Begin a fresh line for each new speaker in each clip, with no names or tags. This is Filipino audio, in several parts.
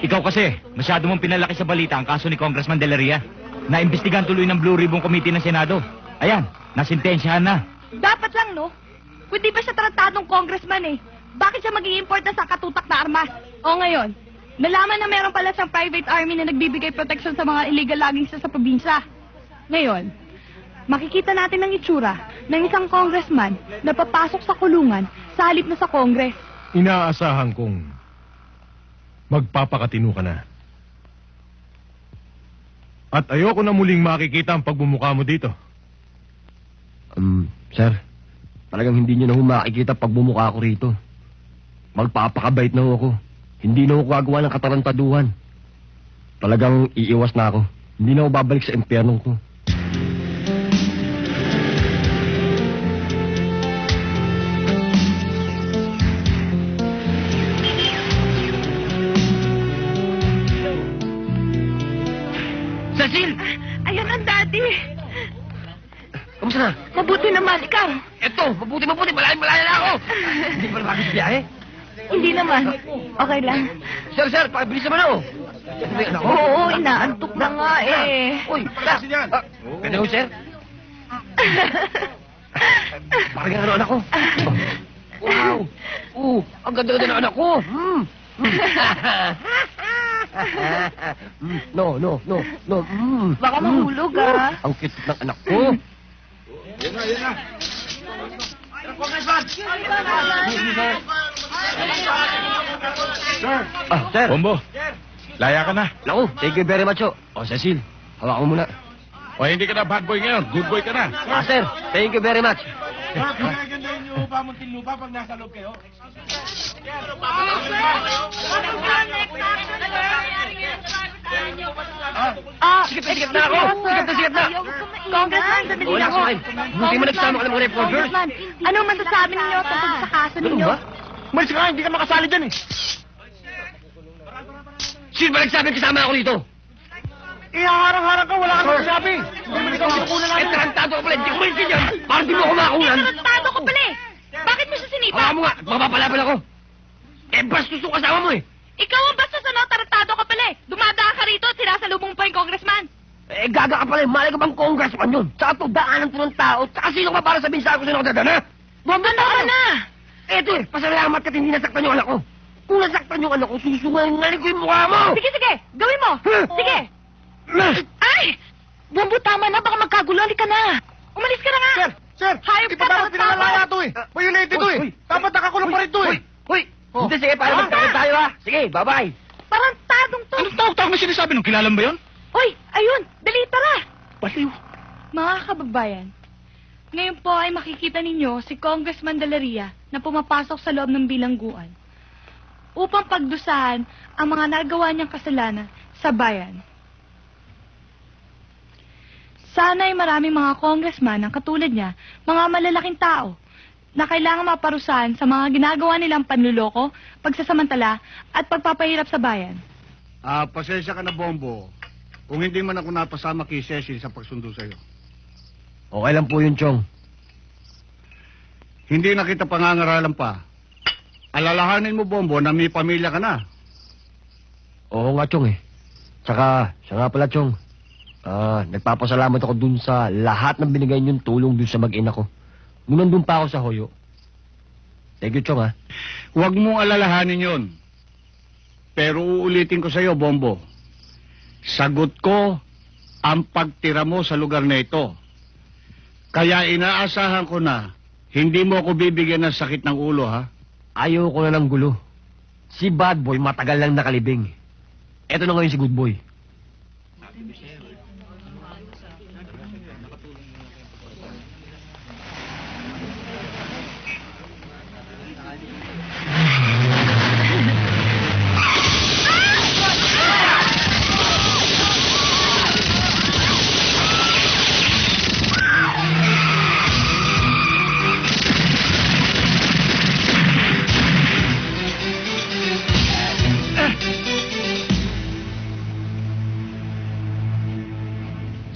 Ikaw kasi, masyado mong pinalaki sa balita ang kaso ni Congressman De La Ria. Naimbestigahan tuloy ng Blue Ribbon Committee ng Senado. Ayan, nasintensyahan na.
Dapat lang, no? Pwede ba siya tratadong congressman eh? Bakit siya mag-i-import na sa katutak na armas? O ngayon, nalaman na meron pala siyang private army na nagbibigay protection sa mga illegal logging sa probinsya. Ngayon, makikita natin ang itsura ng isang congressman na papasok sa kulungan sa halip na sa Congress.
Inaasahan kong magpapakatino ka na. At ayoko na muling makikita ang pagbumuka mo dito.
Sir, talagang hindi niyo na ho makikita pagbumuka ko rito. Magpapakabait na ho ako. Hindi na ho gagawa ng katarantaduhan. Talagang iiwas na ako. Hindi na ho babalik sa impyernong ko.
Cecil! Ayan ang daddy!
Kamusta na?
Mabuti naman, ikaw!
Eto, mabuti. Malayo na ako. Hindi pa naman sa biyahe.
Hindi naman. Okay lang.
Sir, pabilis naman ako.
Oo, inaantok na nga eh.
Uy, ganda ho, sir? Parang ang anak ko. Wow! Ang ganda-ganda ng anak ko. No.
Baka mahulog ah.
Ang cute ng anak ko.
Yan na.
Sir.
Bombo, laya ka na.
Naku, thank you very much, ho. Cecil, hawak mo muna.
O hindi ka na bad boy ngayon, good boy ka na.
Sir, thank you very much.
Pinagandahin niyo ba Muntinlupa pag nasa loob kayo?
Sikat na ako! Sikat na!
Congressman, sandali
Wala
ako.
sa akin. Buti mo nagsama ka ng mga reporters.
Congressman, anong masasabi ninyo tungkol sa kaso ninyo?
Malis ka, hindi ka makasali dyan eh.
Sino ba nagsabing kasama ako dito?
Ihaharang-harang ka, wala kang magsasabi. Hindi mo ikaw sinukunan namin.
Tarantado ka pala, hindi ko rin yan. Parang di mo ako makunan.
Tarantado ka pala eh! Bakit mo siya sinipa?
Hawa mo nga, mapapalapal ako. Bastos yung kasama mo eh.
Ikaw ang bastos ano, tarantado ka pala eh! Dumadaan ka rito at sinasalubong pa yung congressman!
Gaga ka pala, malay ko bang congressman yun? Tsaka to, daanan to ng tao. Tsaka sino ka para sabihin sa akin kung sino ka dadana?
Ano ka na?
Eto eh, pasalamat ka't hindi nasaktan yung anak ko. Kung nasaktan yung anak ko, susungaling ko yung mukha mo!
Sige, gawin mo! Sige! Ay! Bumbo, tama na, baka magkagulo, ka na! Umalis ka na nga!
Sir,
Hayop
hindi
ka,
pa dapat
tarantado!
pinalalaya to eh. Violated to eh. Dapat nakakulong pa rin to eh.
Hoy! Hindi, sige, para magkakaroon tayo ha. Sige, bye-bye.
Tarantadong to!
Anong tawag-tawag na sinasabi nung kilalan ba yun?
Uy, ayun! Dali, tara!
Baliw.
Mga kababayan, ngayon po ay makikita ninyo si Congressman De La Ria na pumapasok sa loob ng bilangguan upang pagdusahan ang mga nagawa niyang kasalanan sa bayan. Sana ay maraming mga congressman ang katulad niya, mga malalaking tao, na kailangan maparusahan sa mga ginagawa nilang panluloko, pagsasamantala, at pagpapahirap sa bayan.
Pasensya ka na, Bombo, kung hindi man ako napasama kay Cecil sa pagsundo sa'yo.
Okay lang po yun, Chong.
Hindi na kita pangangaralan pa alalahanin mo, Bombo, na may pamilya ka na.
Oo nga, Chong eh. Tsaka, siya nga pala, Chong. Nagpapasalamat ako dun sa lahat ng binigay niyong tulong dun sa mag-ina ko. Nung nandun pa ako sa Hoyo. Thank you, Chong, ha.
Huwag mong alalahanin yon. Pero uulitin ko sa iyo, Bombo. Sagot ko ang pagtira mo sa lugar na ito. Kaya inaasahan ko na hindi mo ako bibigyan ng sakit ng ulo, ha?
Ayaw ko na ng gulo. Si Bad Boy matagal lang nakalibing. Eto na ngayon si Good Boy.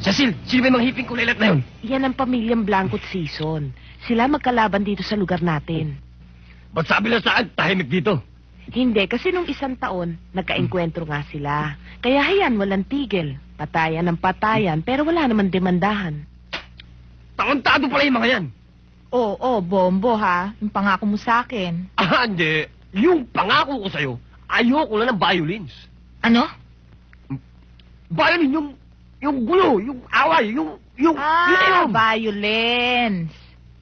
Cecil, sino ba yung mga hiping kulilat na yun?
Yan ang pamilyang Blanco't Season. Sila magkalaban dito sa lugar natin.
Ba't sabi lang sa akin, tahimik dito?
Hindi, kasi nung isang taon, nagkaengkwentro nga sila. Kaya hayan, walang tigil. Patayan ng patayan, pero wala naman demandahan.
Takon-tado pala yung mga yan.
Oo, Bombo ha. Yung pangako mo sa akin.
Hindi. Yung pangako ko sa'yo, ayoko na ng violins.
Ano?
Violin, yung gulo, yung away, yung yun.
Violence.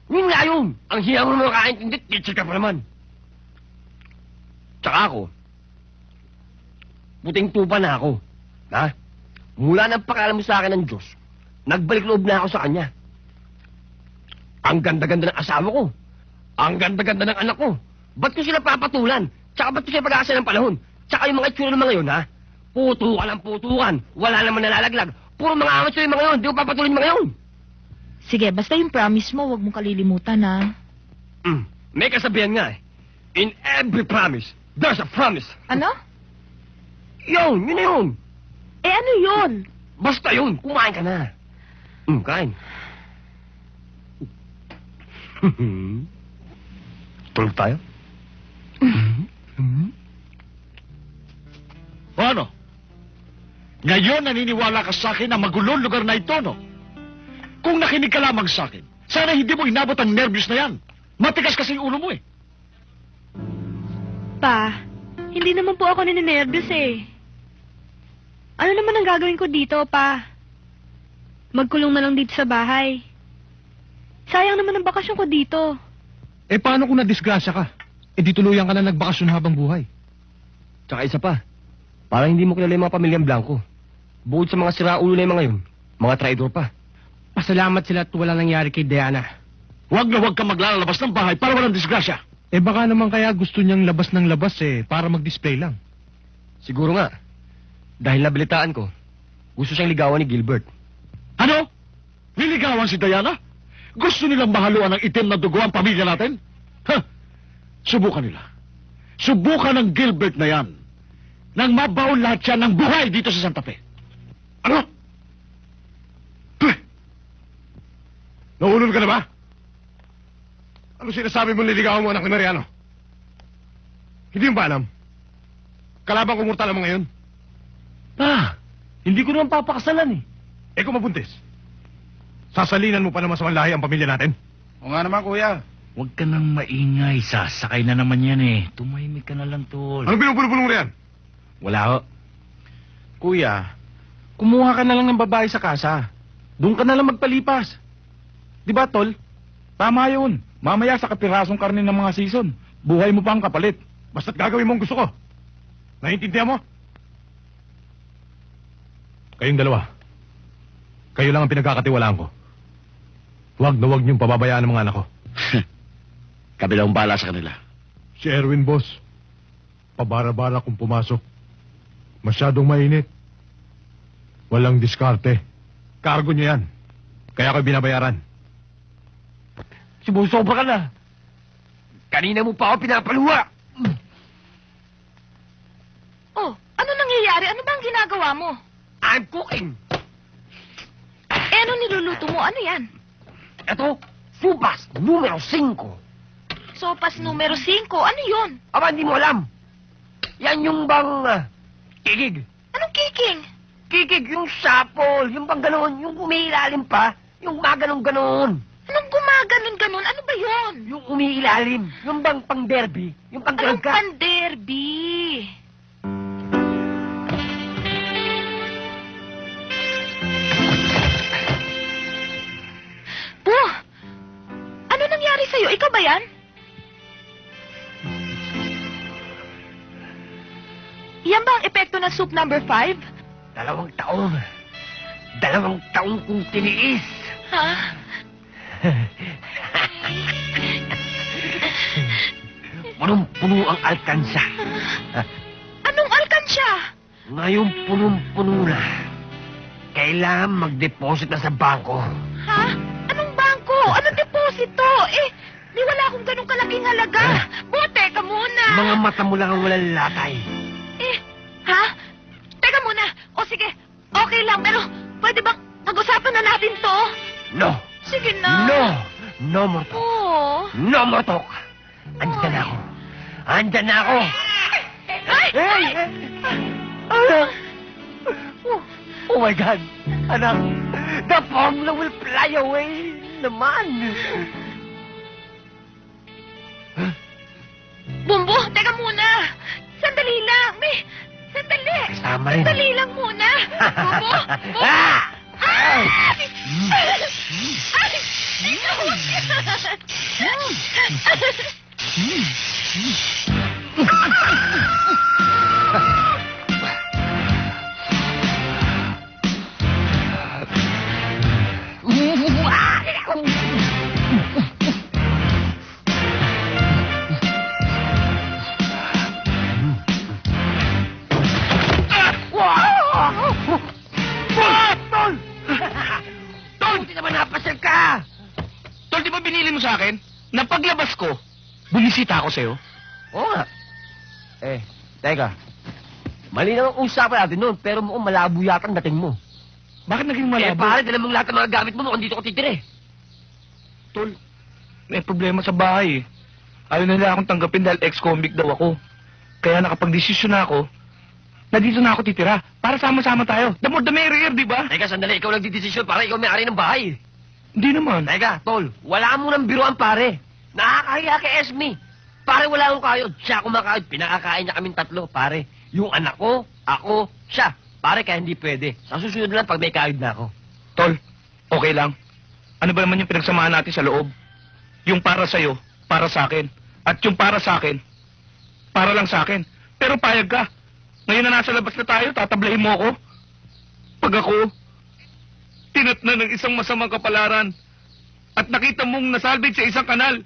Yun nga yun. Ang hiya mo naman makaintindi, teacher ka pa naman. Tsaka ako, puting tupa na ako. Ha? Mula nang pakalam mo sa akin ng Diyos, nagbalik loob na ako sa kanya. Ang ganda-ganda ng asawa ko. Ang ganda-ganda ng anak ko. Ba't ko sila papatulan? Tsaka ba't ko sila pag-aasa ng panahon? Tsaka yung mga itsura ng mga yun, ha? Putukan ang putukan. Wala naman nalalaglag. Puro mga amateur yung mga yun. Di ko papatuloy yung mga yun.
Sige, basta yung promise mo, huwag mong kalilimutan ha.
May kasabihan nga eh. In every promise, there's a promise.
Ano?
Yun na yun.
Eh ano yun?
Basta yun, kumain ka na. Kain. Tulog tayo?
O ano? Ngayon naniniwala ka sa akin na magulong lugar na ito, no? Kung nakinig ka lamang sa akin, sana hindi mo inabot ang nervyos na yan. Matigas kasi yung ulo mo eh.
Pa, hindi naman po ako nininervyos eh. Ano naman ang gagawin ko dito, pa? Magkulong na lang dito sa bahay. Sayang naman ang bakasyon ko dito.
Eh paano kung nadisgrasya ka? Eh di tuluyan ka na nagbakasyon habang buhay.
Tsaka isa pa, parang hindi mo kilala yung mga pamilyang Blanco. Bukod sa mga siraulo na yung mga yun, mga traidor pa.
Pasalamat sila at walang nangyari kay Diana.
Huwag na huwag ka maglalabas ng bahay para walang disgrasya.
Eh baka naman kaya gusto niyang labas ng labas eh, para mag-display lang.
Siguro nga, dahil nabalitaan ko, gusto siyang ligawan ni Gilbert.
Ano? Niligawan si Diana? Gusto nilang mahaluan ng itim na dugo ang pamilya natin? Subukan nila. Subukan ng Gilbert na yan. Nang mabaon lahat siya ng buhay dito sa Santa Fe. Ano?
Naulol ka na ba? Ano sinasabi mo niligawan mo anak ni Mariano? Hindi mo ba alam? Kalabang kumurta lang mo ngayon.
Hindi ko naman papakasalan eh.
Eh kung mabuntis, sasalinan mo pa naman sa malahi ang pamilya natin.
O nga naman, kuya.
Huwag ka nang maingay. Sasakay na naman yan eh. Tumahimik ka na lang, tol.
Anong pinupulong mo na yan?
Wala ho.
Kuya, kumuha ka na lang ng babae sa kasa. Doon ka na lang magpalipas. Di ba, tol? Tama yun. Mamaya sa kapirasong karne ng mga season, buhay mo pa ang kapalit.
Basta't gagawin mo ang gusto ko. Naiintindihan mo? Kayong dalawa. Kayo lang ang pinagkakatiwalaan ko. Huwag na huwag niyong pababayaan ang mga anak ko.
Kabilang bala sa kanila.
Si Erwin, boss. Pabara-bara kung pumasok. Masyadong mainit. Walang diskarte. Cargo niyo yan. Kaya ako binabayaran.
Sumusobra ka na. Kanina mo pa ako pinapaluwa.
Oh, ano nangyayari? Ano ba ang ginagawa mo?
I'm cooking.
Eh, ano niluluto mo? Ano yan?
Ito, subas numero 5.
sopas numero 5. Ano yun?
Aba, hindi mo alam. Yan yung bang kikig.
Anong kiking?
Kikig, yung sapol, yung bang gano'n, yung umiilalim pa, yung maganong-ganon.
Anong gumaganon-ganon? Ano ba yun?
Yung umiilalim, yung bang pang-derby, yung
Anong
pang-gangga.
panderby? Po, ano nangyari sa'yo? Ikaw ba yan? Yan ba ang epekto ng soup number 5?
2 taon. 2 taon kong tiniis.
Ha?
Punong-puno ang alkansa.
Anong alkansya?
Ngayon punong-puno na. Kailangan mag-deposit na sa bangko.
Ha? Anong bangko? Anong deposito? Di wala akong ganong kalaking halaga. Bote ka muna.
Mga mata mo lang ang walang latay.
Ha? Teka muna. O sige, okay lang. Pero pwede bang pag-usapan na natin to?
No!
Sige na.
No! No more talk.
Oo.
No more talk. Andyan na ako. Andyan na ako.
Ay!
Hey! Anak! Oh my God! Anak! The formula will fly away naman!
Bumbo, teka muna. Sandali lang. Sandali.
Kasama rin.
Sandali lang muna. Bumbo.
Ah!
Ay!
Tol! Tol! Buti naman napasal ka!
Tol, di ba binili mo sa akin? Na paglabas ko, bumisita ako sa'yo.
Oo nga. Teka. Mali na ang usapan natin noon, pero mukhang malabo yata ang dating mo.
Bakit naging malabo?
Pare, dala mong lahat ng mga gamit mo, mukhang dito ko titira eh.
Tol, may problema sa bahay eh. Ayaw na nila akong tanggapin dahil ex-convict daw ako. Kaya nakapag-desisyon na ako, na dito na ako titira. Para sama-sama tayo. The more the merrier, di ba?
Teka, sandali, ikaw nagdidesisyon para ikaw may-ari ng bahay.
Hindi naman.
Teka, Tol, wala mo nang biruan, pare. Nakakahiya kay Esme. Pare, wala akong kayod. Siya kumakayod. Pinakakain niya kaming 3, pare. Yung anak ko, ako, siya. Pare, kaya hindi pwede. Sa susunod lang pag may kayod na ako.
Tol, okay lang. Ano ba naman yung pinagsamahan natin sa loob? Yung para sa'yo, para sa akin. At yung para sa akin, para lang sa akin. Pero payag ka. Ngayon na nasa labas na tayo, tatablahin mo ako. Pag ako, tinatnan ng isang masamang kapalaran at nakita mong nasalvage sa isang kanal,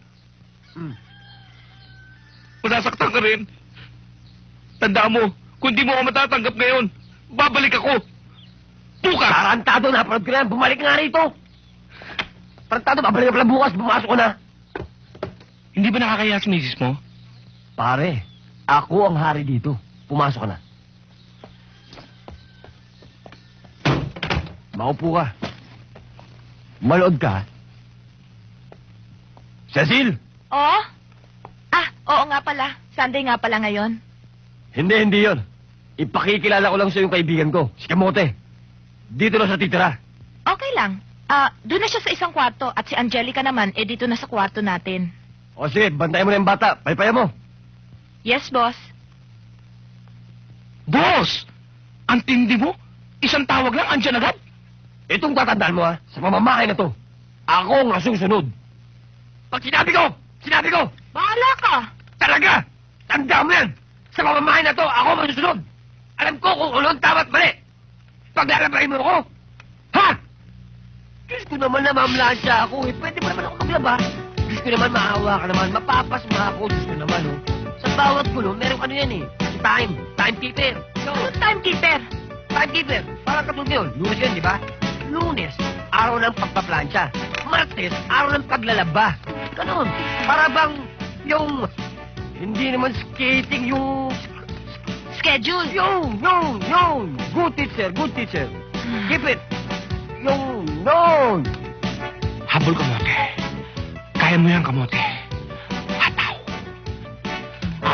masasaktan ka rin. Tandaan mo, kung di mo ako matatanggap ngayon, babalik ako. Bukas!
Tarantado, napanood ko na yan. Bumalik nga rito. Tarantado, babalik ka pala bukas. Bumasok ko na.
Hindi ba nakakaya sa misis mo?
Pare, ako ang hari dito. Pumasok ka na. Maupo ka. Malood ka. Cecil!
Oh? Oo nga pala. Sunday nga pala ngayon.
Hindi yon. Ipakikilala ko lang sa yung kaibigan ko, si Kamote. Dito na sa titira.
Okay lang. Doon na siya sa isang kwarto at si Angelica naman, dito na sa kwarto natin.
O sige, bantayan mo na yung bata. Paypayan mo.
Yes, boss.
Boss! Ang tindi mo? Isang tawag lang, andyan agad?
Itong tatandaan mo ha, sa pamamahay na to, ako ang nasusunod. Pag sinabi ko,
Bahala ka!
talaga, tandaan mo yan. Sa pamamahay na to, ako ang masusunod. Alam ko kung ano ang tama at mali. Paglalabahin mo ako, ha? Diyos ko naman na mamlansya ako eh. Pwede ba naman ako maglaba? Diyos ko naman maawa ka naman, mapapasma ako. Diyos ko naman oh. Sa bawat gulo, meron ano yan eh. Timekeeper.
Anong timekeeper?
Timekeeper, parang katulad yun. Lunes yun, di ba? Lunes, araw ng pagpaplansya. Martes, araw ng paglalaba. Ganon. Para bang yung... Hindi naman skating, yung...
Schedule.
Yung. Good teacher. Keep it. Yung...
Habol, Kamote. Kaya mo yan, Kamote. Hataw.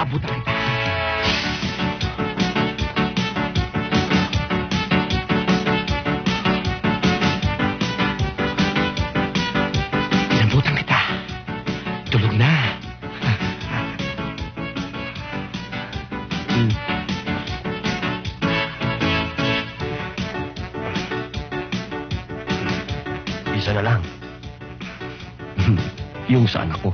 Abutan kita. Inabutan kita. Tulog na.
Isa na lang. Yung sa anak ko.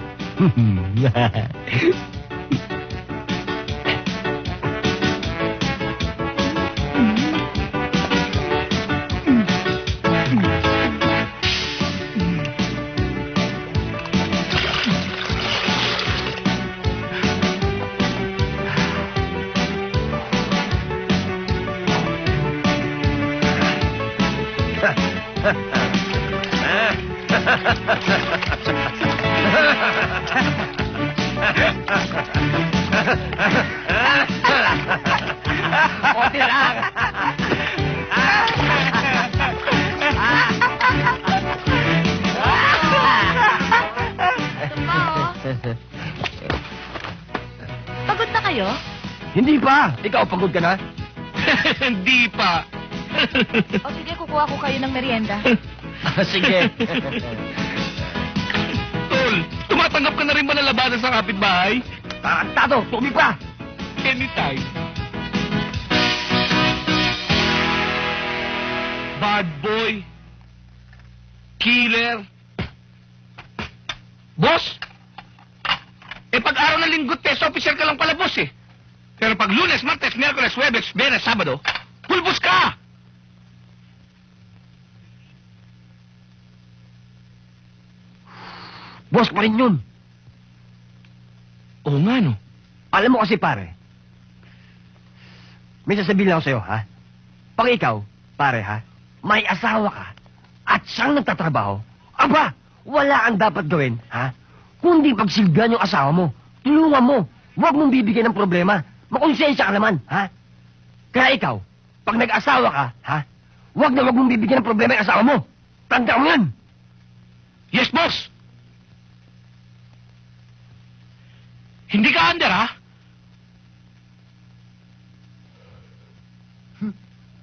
Konti lang.
Pagod na kayo?
Hindi pa. Ikaw, pagod ka na?
Hindi pa.
O sige, kukuha ko kayo ng merienda.
Sige.
Tol, tumatanggap ka na rin ba ng labada sa kapitbahay?
Tarantado, tumi pa.
Anytime. Bad boy. Killer. Boss? Pag araw ng linggo, test officer ka lang pala, boss eh. Pero pag Lunes, Martes, Miyerkules, Huwebes, Biyernes, Sabado, pulbos ka!
Boss pa rin yun.
Oo nga, no?
Alam mo kasi, pare, may sasabihin lang ako sa'yo, ha? Pag ikaw, pare, ha? May asawa ka at siyang nagtatrabaho, aba, wala ang dapat gawin, ha? Kundi pagsilbihan yung asawa mo. Tulungan mo. Huwag mong bibigyan ng problema. Makonsensya ka naman, ha? Kaya ikaw, pag nag-asawa ka, ha? Huwag mong bibigyan ng problema yung asawa mo. Tanda mo yan.
Yes, boss! Hindi ka under, ha?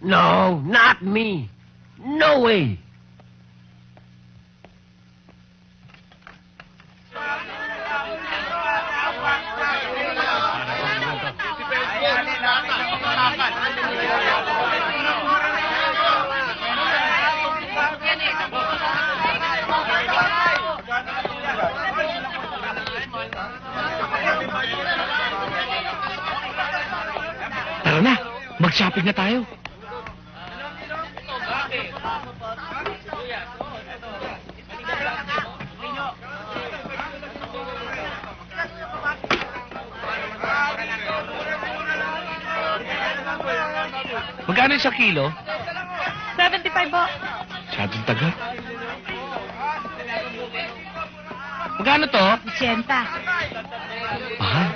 No, not me. No way.
Tara na, mag-shopping na tayo. Magkano yung sa kilo?
75 po.
Masyadong taga. Magkano to?
80.
Mahal.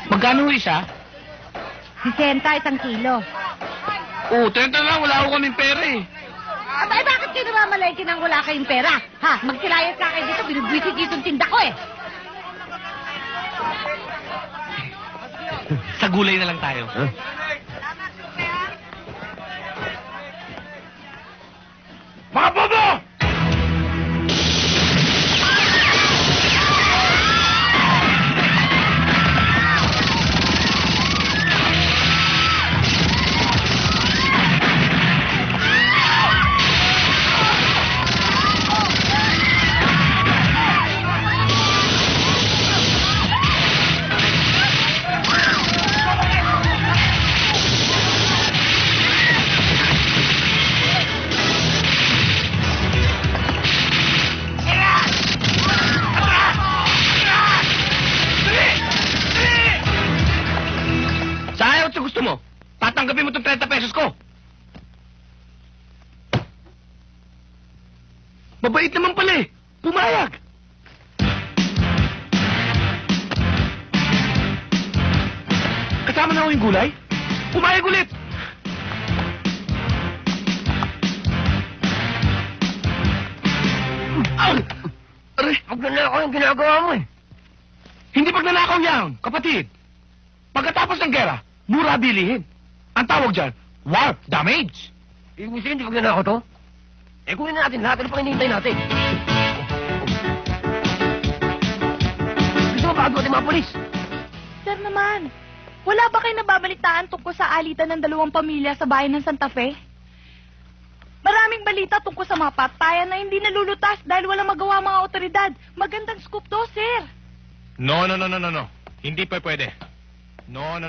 Magkano ho isa?
60 isang kilo.
Oo, 30 lang. Wala ko kaming pera eh.
Abay, bakit kayo namamalengke nang wala kayong pera? Ha? Magsilayas ka kayo dito, binubwisit dito yung tinda ko eh.
Sa gulay na lang tayo.
Huh?
Mga bobo! Tatanggapin mo itong 30 pesos ko. Mabait naman pala eh. Pumayag. Kasama na ako yung gulay? Pumayag ulit.
pagnanakaw yung ginagawa mo eh.
Hindi pagnanakaw yan, kapatid. Pagkatapos ng gera, mura bilihin. Ang tawag dyan, war damage.
Ibig sabihin, hindi pagnanakaw to? Eh, kunin na natin lahat. Ano pang hinihintay natin? Gusto mo bago ating mga polis?
Sir naman, wala ba kayo nababalitaan tungkol sa alitan ng dalawang pamilya sa bayan ng Santa Fe? Maraming balita tungkol sa mga patayan na hindi nalulutas dahil walang magawa mga otoridad. Magandang scoop to, sir.
No. Hindi pa pwede. No.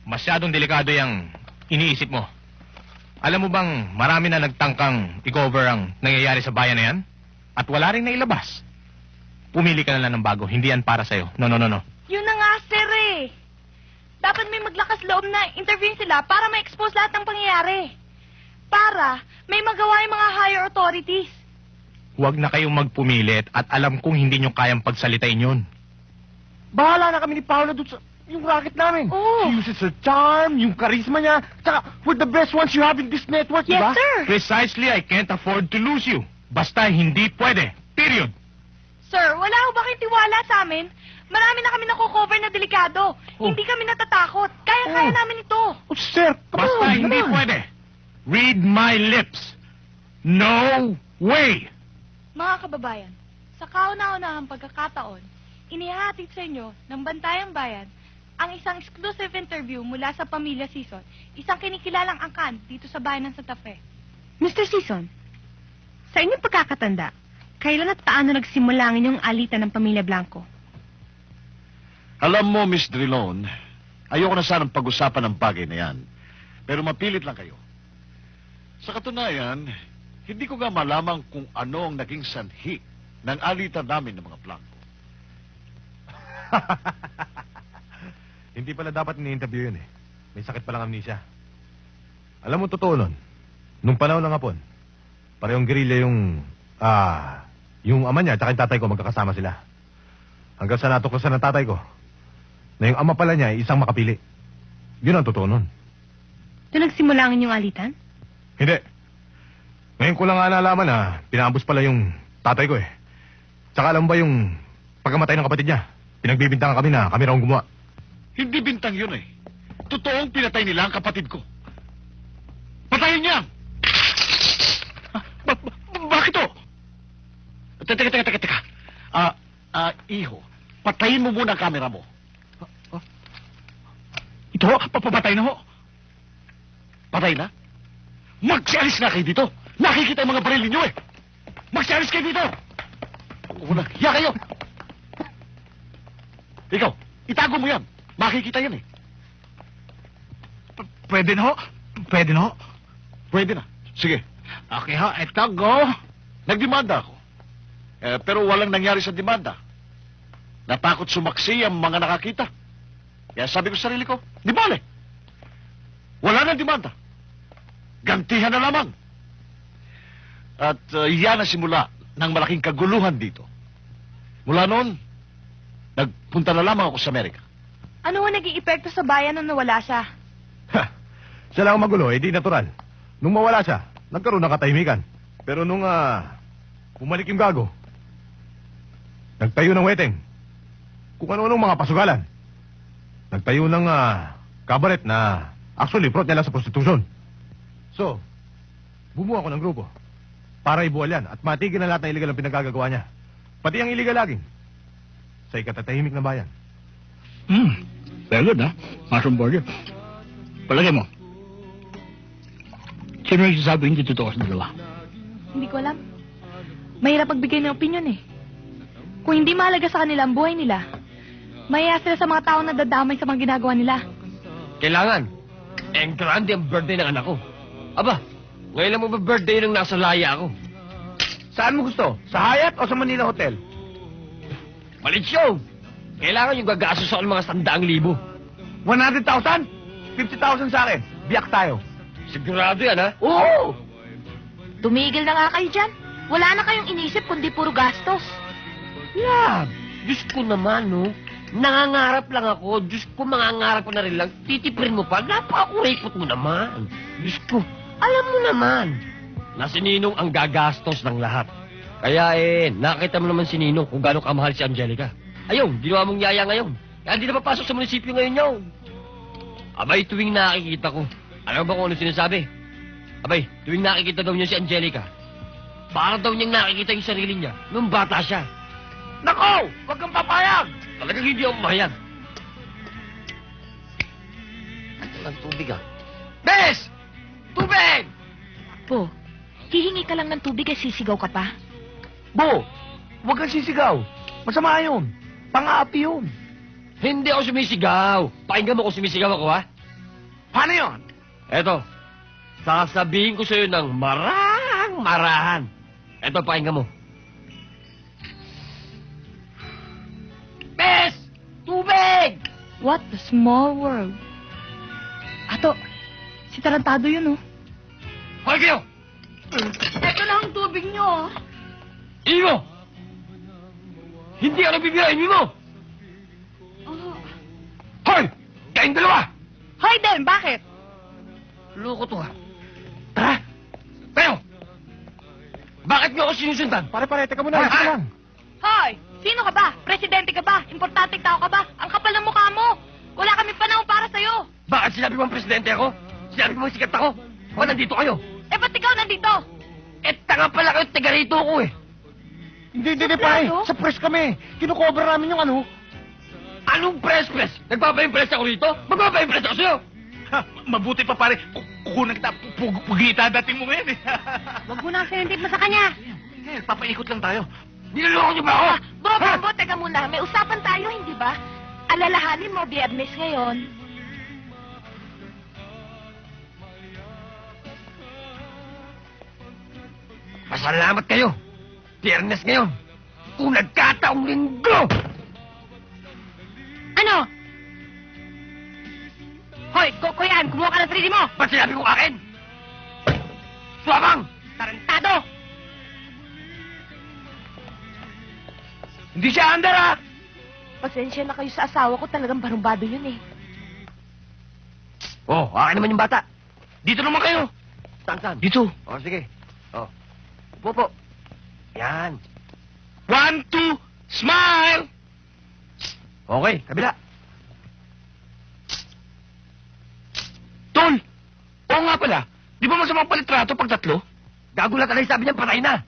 Masyadong delikado yung iniisip mo. Alam mo bang marami na nagtangkang i-cover ang nangyayari sa bayan na yan? At wala rin nailabas. Pumili ka na lang ng bago. Hindi yan para sa'yo. No.
Yun na nga, sir eh. Dapat may maglakas loob na intervene sila para ma-expose lahat ng pangyayari. Para may magawa yung mga higher authorities.
Huwag na kayong magpumilit at alam kong hindi nyo kayang pagsalitain yun.
Bahala na kami ni Paula doon sa yung racket namin.
Oh.
She uses her charm, yung charisma niya. Tsaka, we're the best ones you have in this network,
Yes,
diba?
sir.
Precisely, I can't afford to lose you. Basta hindi pwede. Period.
Sir, wala ho ba kayong tiwala sa amin? Marami na kami nakukover na delikado. Hindi kami natatakot. Kaya-kaya namin ito.
Oh, sir, come
Basta
on,
hindi
come on.
pwede. Read my lips. No way.
Mga kababayan, sa kauna-unahang pagkakataon, inihatid sa inyo ng Bantayang Bayan ang isang exclusive interview mula sa Pamilya Season, isang kinikilalang angkan dito sa bayan ng Santa Fe.
Mr. Season, sa inyong pagkakatanda, kailan at paano nagsimula ang inyong alitan ng Pamilya Blanco?
Alam mo, Miss Drilon, ayoko na sanang pag-usapan ng bagay na yan. Pero mapilit lang kayo. Sa katunayan, hindi ko nga malaman kung ano ang naging sanhi ng alitan namin ng mga Blanco.
Hindi pala dapat ini-interview yun eh. May sakit palang amnesia. Alam mo, totoo nun. Nung panahon ng hapon, parehong gerilya yung ama niya at yung tatay ko magkakasama sila. Hanggang sa natuklasan ng tatay ko, na yung ama pala niya ay isang makapili. Yun ang totoo nun.
Doon nagsimula ang inyong alitan?
Hindi. Ngayon ko lang nga nalaman na pinaambos pala yung tatay ko eh. Tsaka alam ba yung pagkamatay ng kapatid niya, pinagbibintangan kami na kami raw ang gumawa.
Hindi bintang yun eh. Totoong pinatay nila ang kapatid ko. Patayin niya! Bakit to? Teka. Iho, patayin mo muna ang camera mo.
Ito ho, papapatay na ho.
Patay na? Magsialis na kayo dito! Nakikita yung mga baril ninyo eh! Magsialis kayo dito! Una, hiya kayo! Ikaw, itago mo yan. Makikita yan eh.
Pwede na ho. Pwede na ho.
Pwede na. Sige.
Okay ho, eto go.
Nagdemanda ako. Pero walang nangyari sa demanda. Natakot sumaksi ang mga nakakita. Kaya sabi ko sa sarili ko, di bale. Wala nang demanda. Gantihan na lamang. At yan ang simula ng malaking kaguluhan dito. Mula noon, nagpunta na lamang ako sa Amerika.
Ano ang naging epekto sa bayan nung nawala siya?
Siya lang ang magulo, eh di natural. Nung mawala siya, nagkaroon ng katahimikan. Pero nung bumalik yung gago, nagtayo ng weteng. Kung ano-anong mga pasugalan. Nagtayo ng kabaret na actually brought niya lang sa prostitution. So, bumuha ako ng grupo para ibuwal yan at matigil na lahat ng illegal ang pinagagagawa niya. Pati ang illegal laging sa ikatatahimik na bayan.
Very good, ha? Mushroom burger. Palagay mo. Sino yung sasabi hindi totoo sa dalawa?
Hindi ko alam. Mahirap pagbigay ng opinion eh. Kung hindi mahalaga sa kanila ang buhay nila, mahiya sila sa mga tao na dadamay sa mga ginagawa nila.
Kailangan. Ang grande ang birthday ng anak ko. Aba, ngayon lang mo ba birthday nang nasa laya ako?
Saan mo gusto? Sa Hyatt o sa Manila Hotel?
Malitsyo! Kailangan yung gagastos ako ng mga 100,000.
100,000? 50,000 sa akin. Biyak tayo.
Sigurado yan, ha?
Oo!
Tumigil na nga kayo dyan. Wala na kayong inisip kundi puro gastos.
Yan! Diyos ko naman, no? Nangangarap lang ako. Diyos ko, mangangarap ko na rin lang. Titiprin mo pa. Napakakuripot mo naman. Diyos ko, alam mo naman. Na si Ninong ang gagastos ng lahat. Kaya nakita mo naman si Ninong kung gaano kamahal si Angelica. Ayun, ginawa mong yaya ngayon. Kaya hindi na papasok sa munisipyo ngayon yaw. Abay, tuwing nakikita ko. Alam mo ba kung ano sinasabi? Abay, tuwing nakikita daw niya si Angelica, para daw niyang nakikita yung sarili niya nung bata siya. Nako! Huwag kang papayag! Talagang hindi ako mahayag. Ang tubig ah. Bes! Tubig!
Po, hihingi ka lang ng tubig at sisigaw ka pa?
Bo, huwag kang sisigaw. Masama yun. Pang-aapi yun.
Hindi ako sumisigaw. Pakinggan mo kung sumisigaw ako, ha?
Paano yun?
Eto, sasabihin ko sa'yo ng marahan. Eto, pakinggan mo. Bes! Tubig!
What a small world. Ato, si Tarantado yun, oh.
Hoy kayo!
Ito lang ang tubig nyo, oh.
Ini mo! Hindi ako nagbibira, ini mo! Hoy! Kayong dalawa!
Hoy, Den, bakit?
Loko to ha. Tara! Tayo! Bakit niyo ako sinusundan?
Pare-pare, teka muna.
Hoy,
Teka
ha?
lang.
Hoy, sino ka ba? Presidente ka ba? Importanteng tao ka ba? Ang kapal ng mukha mo. Wala kami panahon para sa'yo.
Bakit sinabi mo ang presidente ako? Sinabi mo sikat ako? O nandito kayo?
Eh, ba't ikaw nandito?
Eh, tanga pala kayo, taga rito ako eh.
Hindi, pare.
Suplado?
Sa press kami. Kinukover namin yung ano.
Anong press? Nagpapa-impress ako rito? Magpapa-impress ako sa'yo?
Mabuti pa pare, kukunan kita, pugita dating mo ngayon eh.
Huwag mo nang sinintip mo sa kanya.
Papaikot lang tayo.
Niloloko niyo ba ako?
Bobo, teka muna. May usapan tayo, hindi ba? Alalahanin mo, Biyernes ngayon.
Pasalamat kayo. Biyernes ngayon. Kung nagkataong linggo!
Ano?
Hoy, Kuyan, kumuha ka ng 3D mo!
Ba't sinabi mo akin? Swabang!
Tarantado!
Hindi siya andar, ha?
Pasensya na kayo sa asawa ko, talagang barumbado yun eh.
Oh, akin naman yung bata.
Dito naman kayo.
Saan?
Dito.
Oh, sige. Oh. Upo po. Yan.
1, 2, smile!
Okay, kabila.
Tol! Oo nga pala. Di ba masamang palitrato pag tatlo?
Gagulat na lang sabi niya, patay na.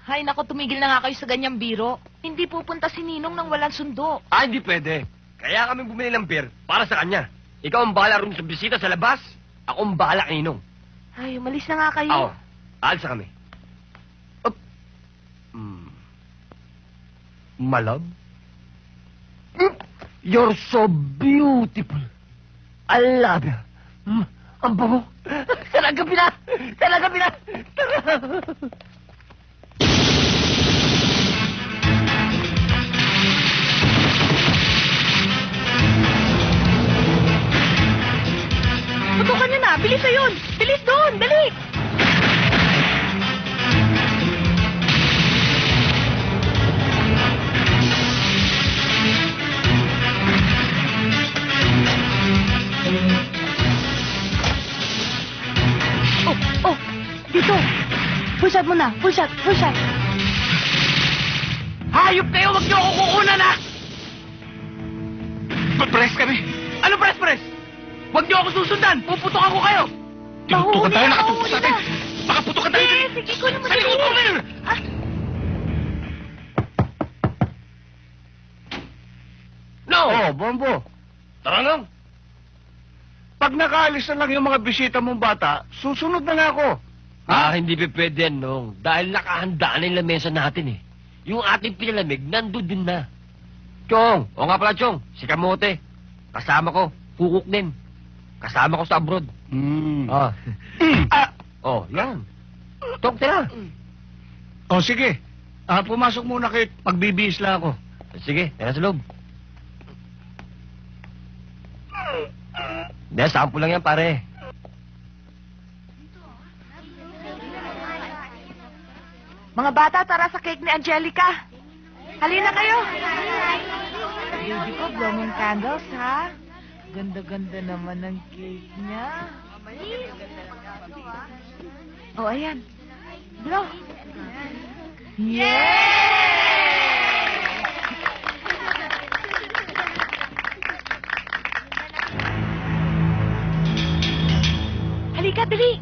Hay nako, tumigil na nga kayo sa ganyang biro. Hindi pupunta si Ninong nang walang sundo.
Ah, hindi pwede. Kaya kami bumili ng beer para sa kanya. Ikaw ang bahala rin sa bisita sa labas. Ako ang bahala kay Ninong.
Ay, umalis na nga kayo.
Ako, aalsa kami. Up. Malab? You're so beautiful. I love you. Ang bango. Talaga pina. Tara.
Tutukan nyo na. Bilis na yun. Bilis doon. Dali. Oh. Dito. Full shot mo na. Full shot.
Hayop kayo! Huwag niyo ako kukunan, ha! Press kami. Ano press? Huwag niyo ako susundan! Puputokan ko kayo! Tinutukan tayo, nakatutok sa atin! Baka putukan tayo!
Sige, kunin mo.
Sa likod mo ngayon!
No! Oh, Bombo. Tara lang.
Pag nakaalis na lang yung mga bisita mong bata, susunod na nga ako.
Hindi pa pwede yan, Nong. Dahil nakahanda na yung lamesa natin eh. Yung ating pinalamig, nandun din na. Chong! O nga pala, Chong. Si Kamote. Kasama ko. Hukok din. Kasama ko sa abroad. Oh, yan. Chong, tira.
O sige, pumasok muna kayo. Magbibihis lang ako.
Sige, tira sa loob. Hindi, sample lang yan, pare.
Mga bata, tara sa cake ni Angelica. Halina kayo. Baby ko, blooming candles, ha? Ganda-ganda naman ng cake niya. Oh, ayan. Blow.
Halika, dali!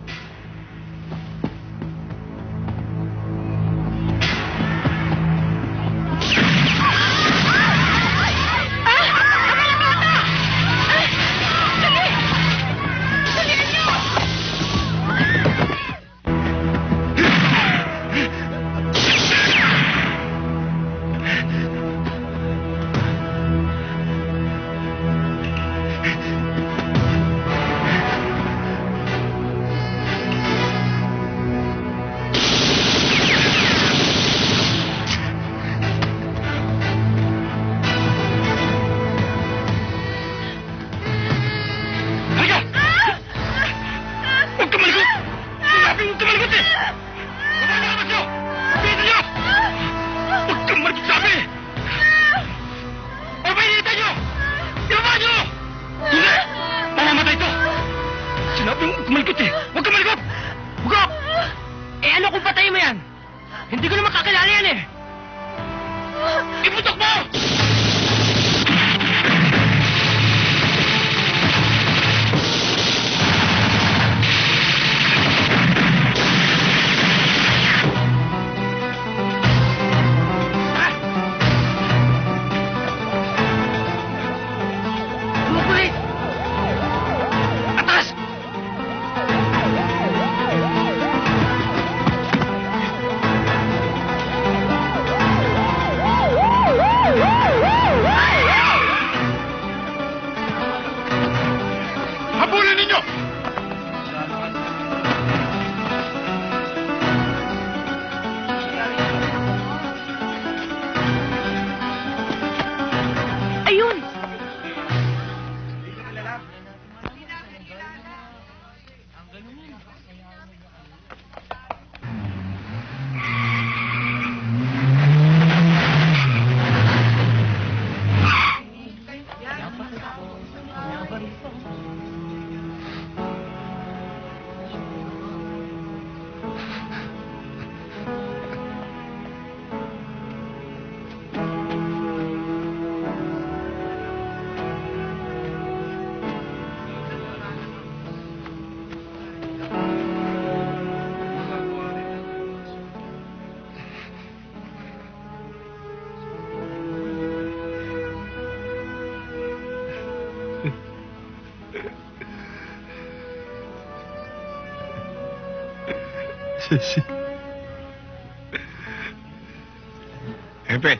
Hepe,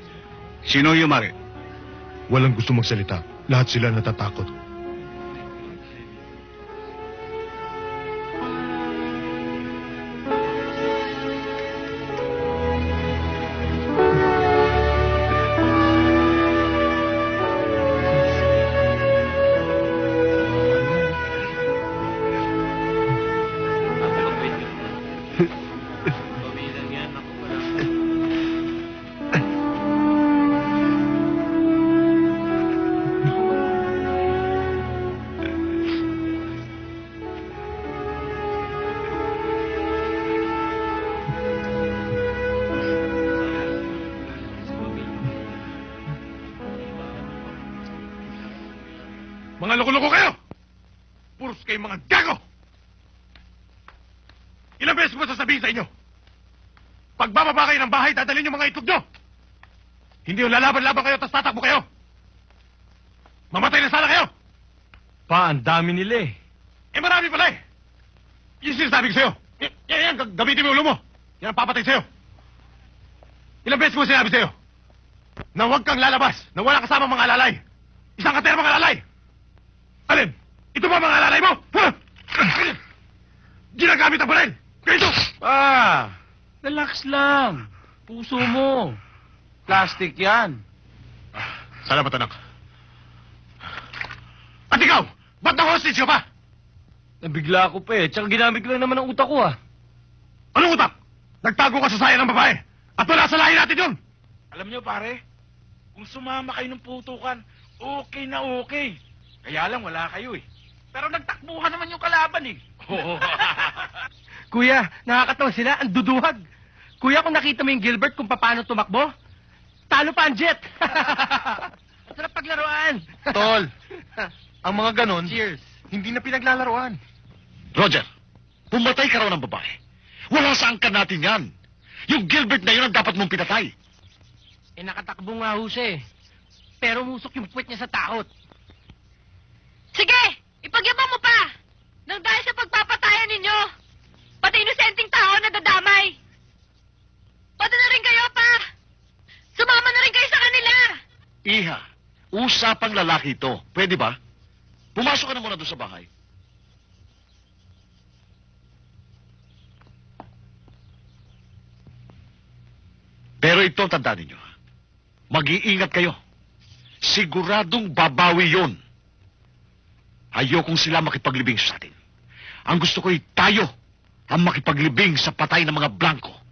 sino yung mari?
Walang gusto magsalita. Lahat sila natatakot. Mga loko-loko kayo! Puros kayo mga gago! Ilang beses mo sasabihin sa inyo? Pagbababa kayo ng bahay, dadalhin yung mga itlog nyo! Hindi yung lalaban-laban kayo, tas tatakbo kayo! Mamatay na sana kayo!
Pa, ang dami nila eh.
Eh marami pala eh! Yung sinasabi ko sa'yo! Yan, gamitin mo yung ulo mo! Yan ang papatay sa'yo! Ilang beses mo sinabi sa'yo? Na huwag kang lalabas, na wala kasama mga alalay! Isang kater mga alalay! Alin? Ito ba mga alalay mo? Ha? Ginagamit ang baril! Ganito!
Pa, relax lang. Puso mo. Plastic yan.
Salamat, anak. At ikaw, ba't na-hostage ka pa?
Nabigla ako pa eh. Tsaka ginamit ko lang naman ang utak ko ah.
Anong utak? Nagtago ka sa saya ng babae. At wala sa lahi natin yun.
Alam niyo pare, kung sumama kayo ng putukan, okay na okay. Kaya lang wala kayo eh. Pero nagtakbuhan naman yung kalaban eh.
Kuya, nakakatawa sila. Ang duduhag. Kuya, kung nakita mo yung Gilbert kung paano tumakbo, talo pa ang jet. Sarap paglaruan.
Tol, ang mga ganon,
Cheers.
hindi na pinaglalaroan.
Roger, pumatay ka raw ng babae. Wala sa angkan natin yan. Yung Gilbert na yun ang dapat mong pinatay.
Eh, nakatakbo nga ho siya eh. Pero musok yung puwet niya sa takot.
Sige! Ipagyabang mo pa! Nang dahil sa pagpapatayan ninyo, pati inosenteng tao nadadamay. Pati na rin kayo pa! Sumama na rin kayo sa kanila!
Iha, usapang lalaki ito. Pwede ba? Pumasok ka na muna doon sa bahay. Pero ito, tandaan ninyo. Mag-iingat kayo. Siguradong babawi yun. Ayokong sila makipaglibing sa atin. Ang gusto ko'y tayo ang makipaglibing sa patay ng mga blanco.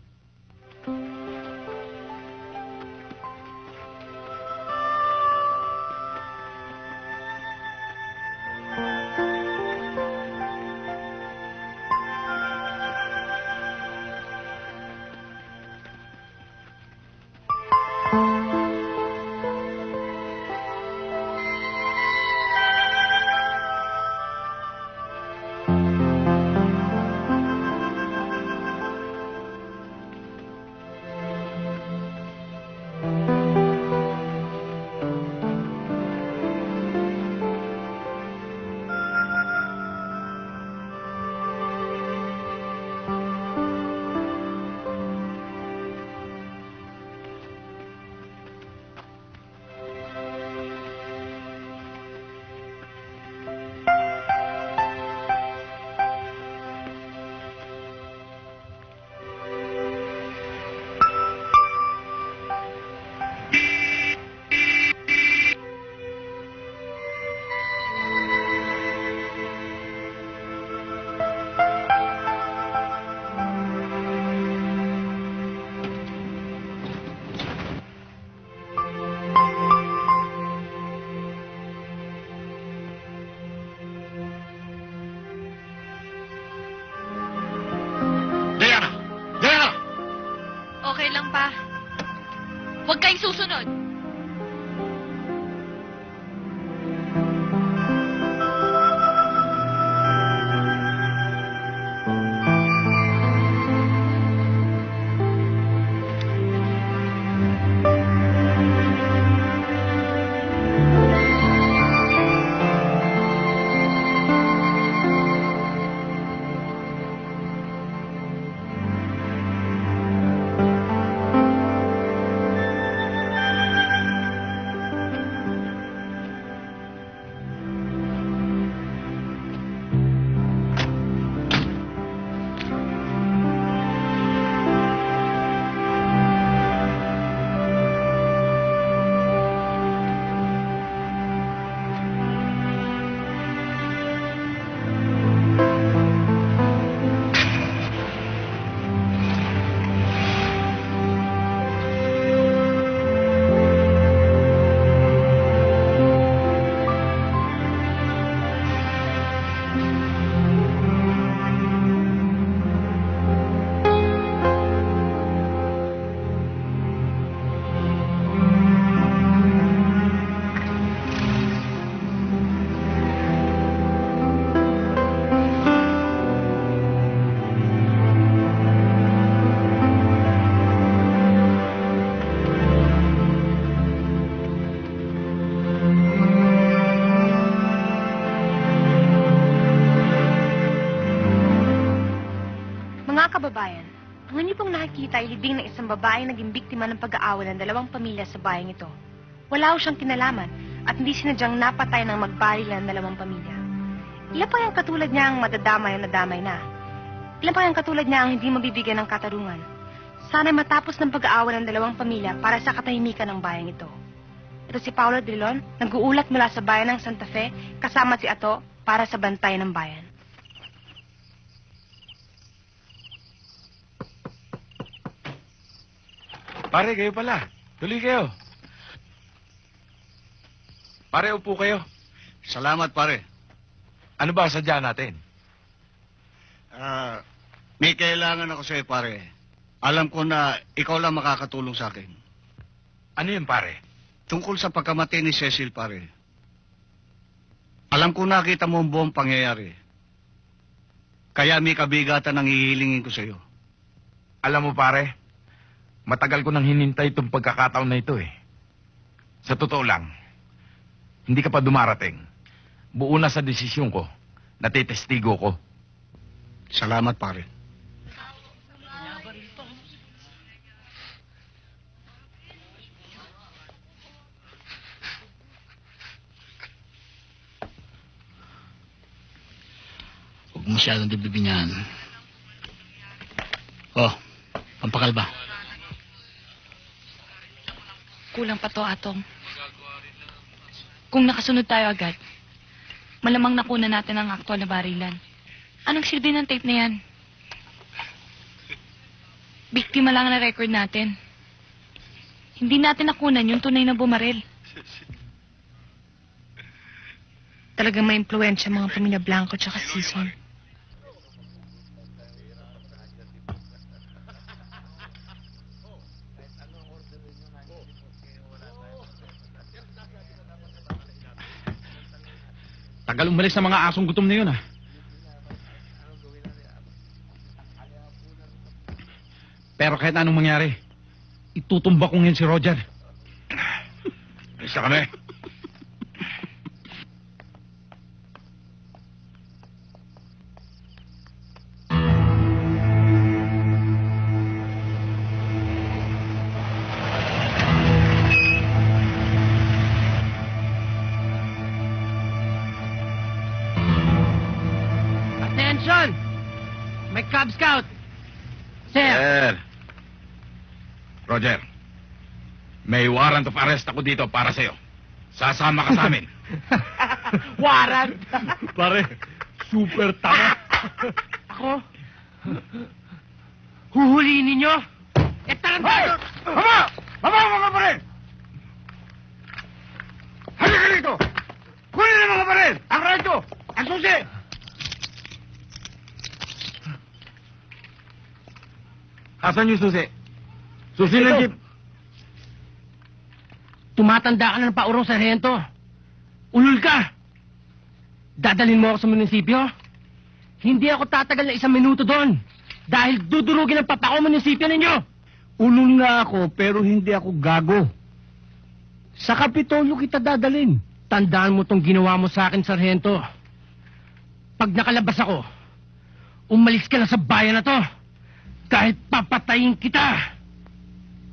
Okay lang pa. Huwag kayong susunod.
Kababayan, ang inyo pong nakikita ay libing ng isang babae naging biktima ng pag-aaway ng dalawang pamilya sa bayang ito. Wala siyang kinalaman at hindi sinadyang napatay ng magbaril ng dalawang pamilya. Ilan pa yung katulad niya ang madadamay na nadamay na. Ilan pa yung katulad niya ang hindi mabibigyan ng katarungan. Sana'y matapos ng pag-aaway ng dalawang pamilya para sa katahimikan ng bayang ito. Ito si Paolo Drilon, nag-uulat mula sa bayan ng Santa Fe, kasama si Ato para sa bantay ng bayan.
Pare, kayo pala. Tuloy kayo. Pare, upo kayo.
Salamat, pare.
Ano ba sadya natin?
May kailangan ako sa'yo, pare. Alam ko na ikaw lang makakatulong sa akin.
Ano yun, pare?
Tungkol sa pagkamatay ni Cecil, pare. Alam ko nakita mo ang buong pangyayari. Kaya may kabigatan ang hihilingin ko sa iyo.
Alam mo pare, matagal ko nang hinintay itong pagkakataon na ito eh. Sa totoo lang, hindi ka pa dumarating. Buo na sa desisyon ko, natitestigo ko.
Salamat, pare.
Huwag masyadong dibdibin yan. Oh, pampakalba.
Kulang pa to, Atong. Kung nakasunod tayo agad, malamang nakuna natin ang aktual na barilan. Anong silbi ng tape na yan? Biktima lang na record natin. Hindi natin nakunan yung tunay na bumaril.
Talagang may impluensya mga pamilya Blanco tsaka Season.
Tagal umalis ng mga asong gutom na yun ah. Pero kahit anong mangyari, itutumba ko ngayon si Roger.
Isa kami.
Attention! May Cub Scout! Sir!
Roger, may warrant of arrest ako dito para sa'yo. Sasama ka sa amin.
Warrant!
Pare, super tama.
Ako? Huhulihin ninyo? Tarantado!
Mama! Mama, mga pare! Halika dito! Kunin na mga pare! Ang radyo! Ang susi! Asan yung susi? Susi ng jeep.
Tumatanda ka na ng paurong sarhento. Ulul ka! Dadalhin mo ako sa munisipyo? Hindi ako tatagal na 1 minuto doon. Dahil dudurugin ang papako munisipyo ninyo.
Ulul nga ako, pero hindi ako gago. Sa Kapitolyo kita dadalhin.
Tandaan mo tong ginawa mo sa akin, sarhento. Pag nakalabas ako, umalis ka na sa bayan na to. Dahil papatayin kita.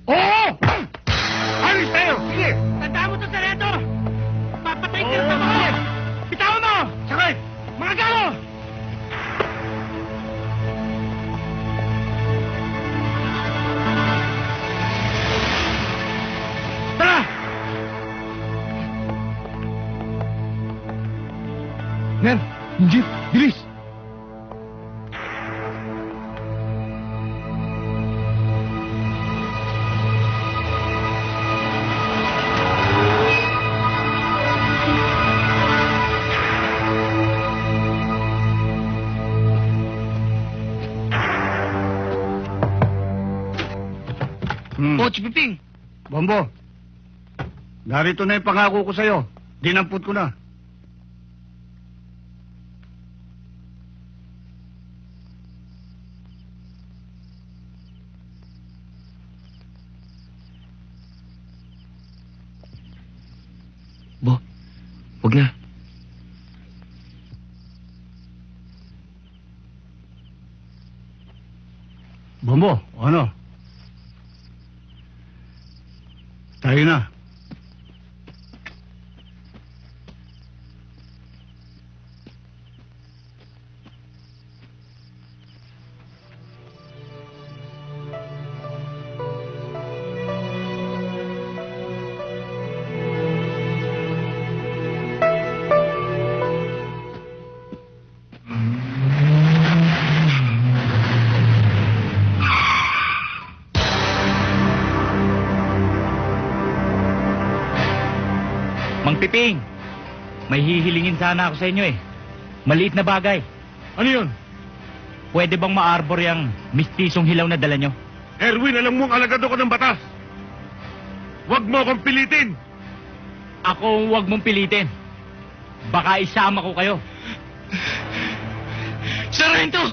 Oo! Alis tayo! Sige!
Tandaan mo to, sarhento! Papatayin ka na sa bayan! Bitawan mo!
Sakay!
Mga gago!
Tara! Yan! Yung jeep! Bilis!
Coach Piping!
Bombo, narito na yung pangako ko sa'yo. Dinampot ko na.
Bo, huwag na.
Bombo, ano? Tayo na.
Mang Piping, may hihilingin sana ako sa inyo eh. Maliit na bagay.
Ano yun?
Pwede bang ma-arbor yung mistisong hilaw na dala nyo?
Erwin, alam mong alagado ka ng batas. Huwag mo akong pilitin.
Ako ang huwag mong pilitin. Baka isama ko kayo.
Sarento!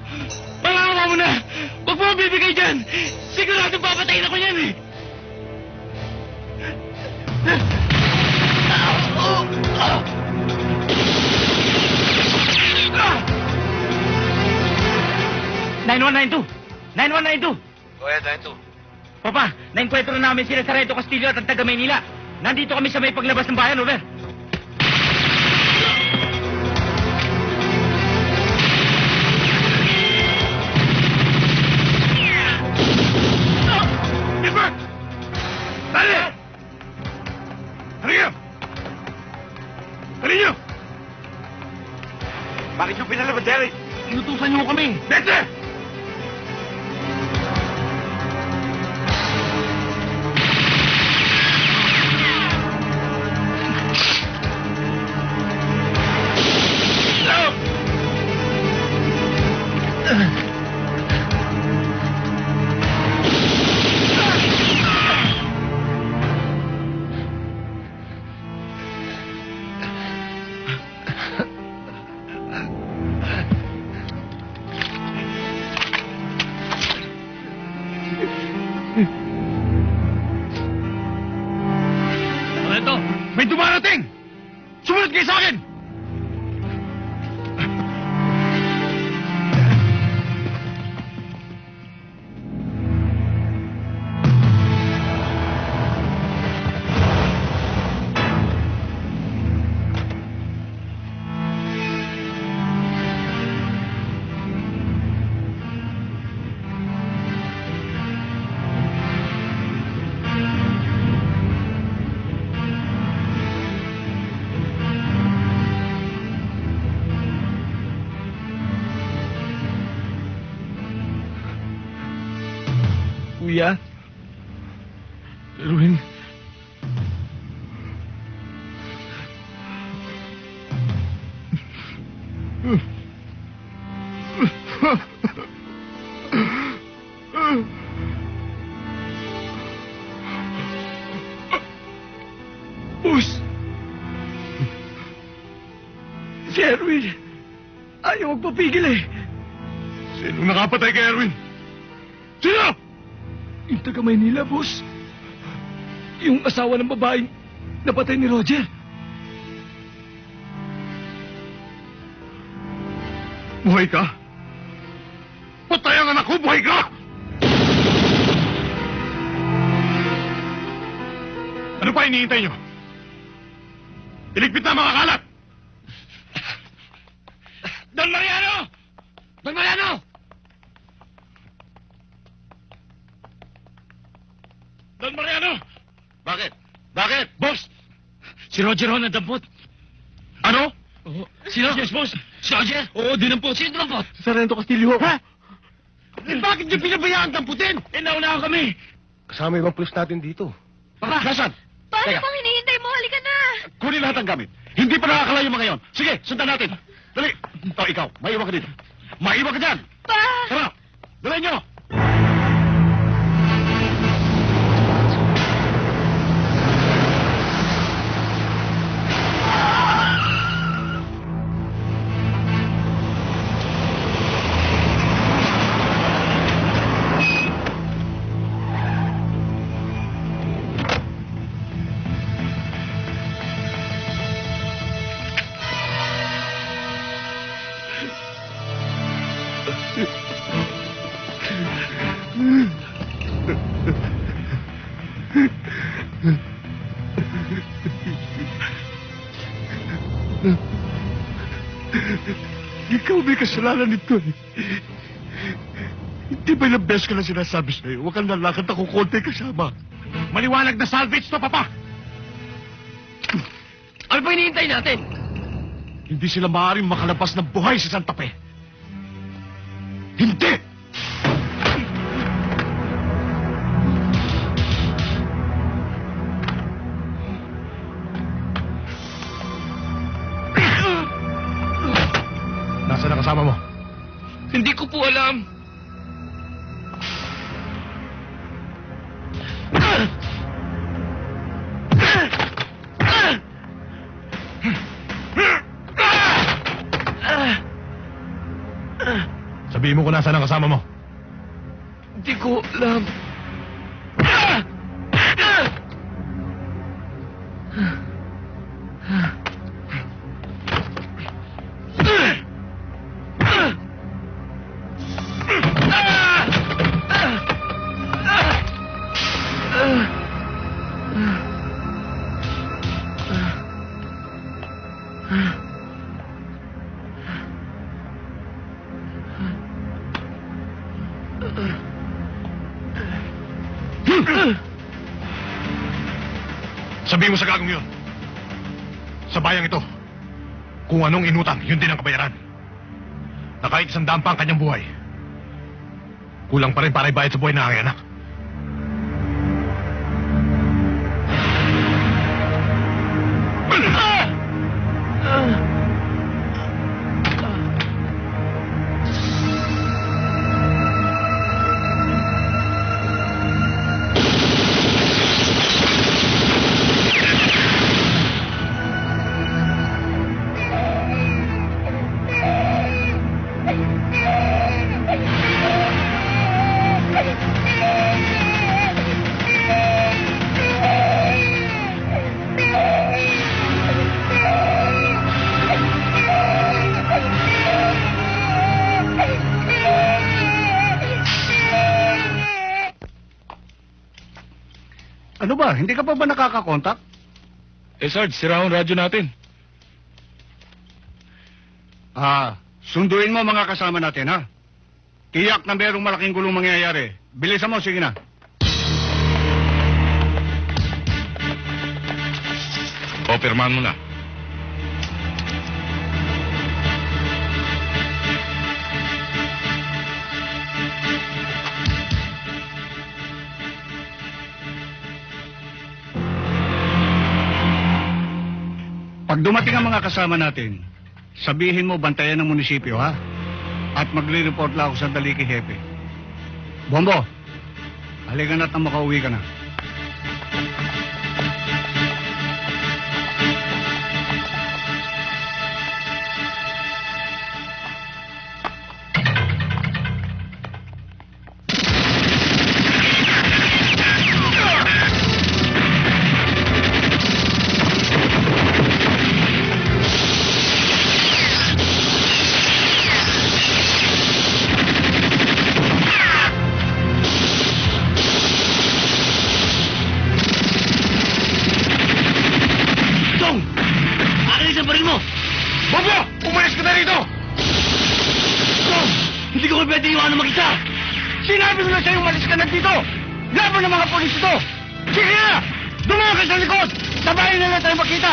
Pangawa mo na! Huwag mo bibigay dyan! Sigurado papatayin ako yan eh!
Go ahead, 92. Papa, nainkwentro namin sila sa Reto Castillo at ang taga Maynila. Nandito kami sa may paglabas ng bayan, over.
Gilbert! Dali! Halika! Dali niyo! Bakit niyo pinalabas, Derek?
Inutusan niyo kami!
Dete!
Sarento!
May dumarating! Sumunod kayo sa akin!
Kuya? Erwin? Bus! Si Erwin! Ayaw magpapigil eh!
Sinong nakapatay kay Erwin? Sino?
Yung taga Maynila, boss. Yung asawa ng babaeng napatay ni Roger.
Buhay ka? Patay ang anak ko, buhay ka! Ano pa hinihintay nyo? Iligpit na mga kalat!
Don Mariano! Don Mariano! Don Mariano!
Bakit? Bakit?
Boss! Si Roger ho nadampot.
Ano?
Oo. Sino? Yes, boss. Si Roger? Oo, dinampot. Sino dinampot?
Sarento Castillo.
Ha? Eh, bakit niyo pinabayaan damputin? Eh, nauna kami.
Kasama ibang pulis natin dito.
Papa!
Nasaan?
Paano
Teka.
bang hinihintay mo? Halika na!
Kunin lahat ng gamit. Hindi pa nakakalayo mga yon. Sige, sundan natin. Dali. O, ikaw, maiwan ka dito. Maiwan ka dyan.
Pa!
Tara, dali nyo.
Ikaw may kasalanan nito eh. Hindi ba ilang beses ka na sinasabi sa'yo? Huwag kang lalakad ako konti kasama. Maliwanag na salvage to, Papa!
Ano pa hinihintay natin?
Hindi sila maaaring makalabas ng buhay sa Santa Fe. Hindi!
Nasaan ang kasama mo?
Hindi ko po alam.
Sabihin mo kung nasaan ang kasama mo.
Hindi ko alam.
Sabihin mo sa gagong yun. Sa bayang ito, kung anong inutang, yun din ang kabayaran. Na kahit 100 pa ang kanyang buhay, kulang pa rin para ibayad sa buhay na aking anak.
Ano ba? Hindi ka pa ba nakakakontak?
Sarge, sira ang radyo natin.
Sunduin mo mga kasama natin, ha? Tiyak na merong malaking gulong mangyayari. Bilisan mo, sige na.
O, pirmahan mo na.
Pag dumating ang mga kasama natin, sabihin mo bantayan ng munisipyo, ha? At magre-report lang ako sa Daliki Hepe. Bombo, halika na't na makauwi ka na.
Bobo! Umalis ka na rito!
Hindi ko pwede iwanan makita!
Sinabi ko na sa'yo umalis ka na dito! Laban ng mga polis ito! Sige na! Dumaan ka sa likod! Sabahin na lang tayo makita!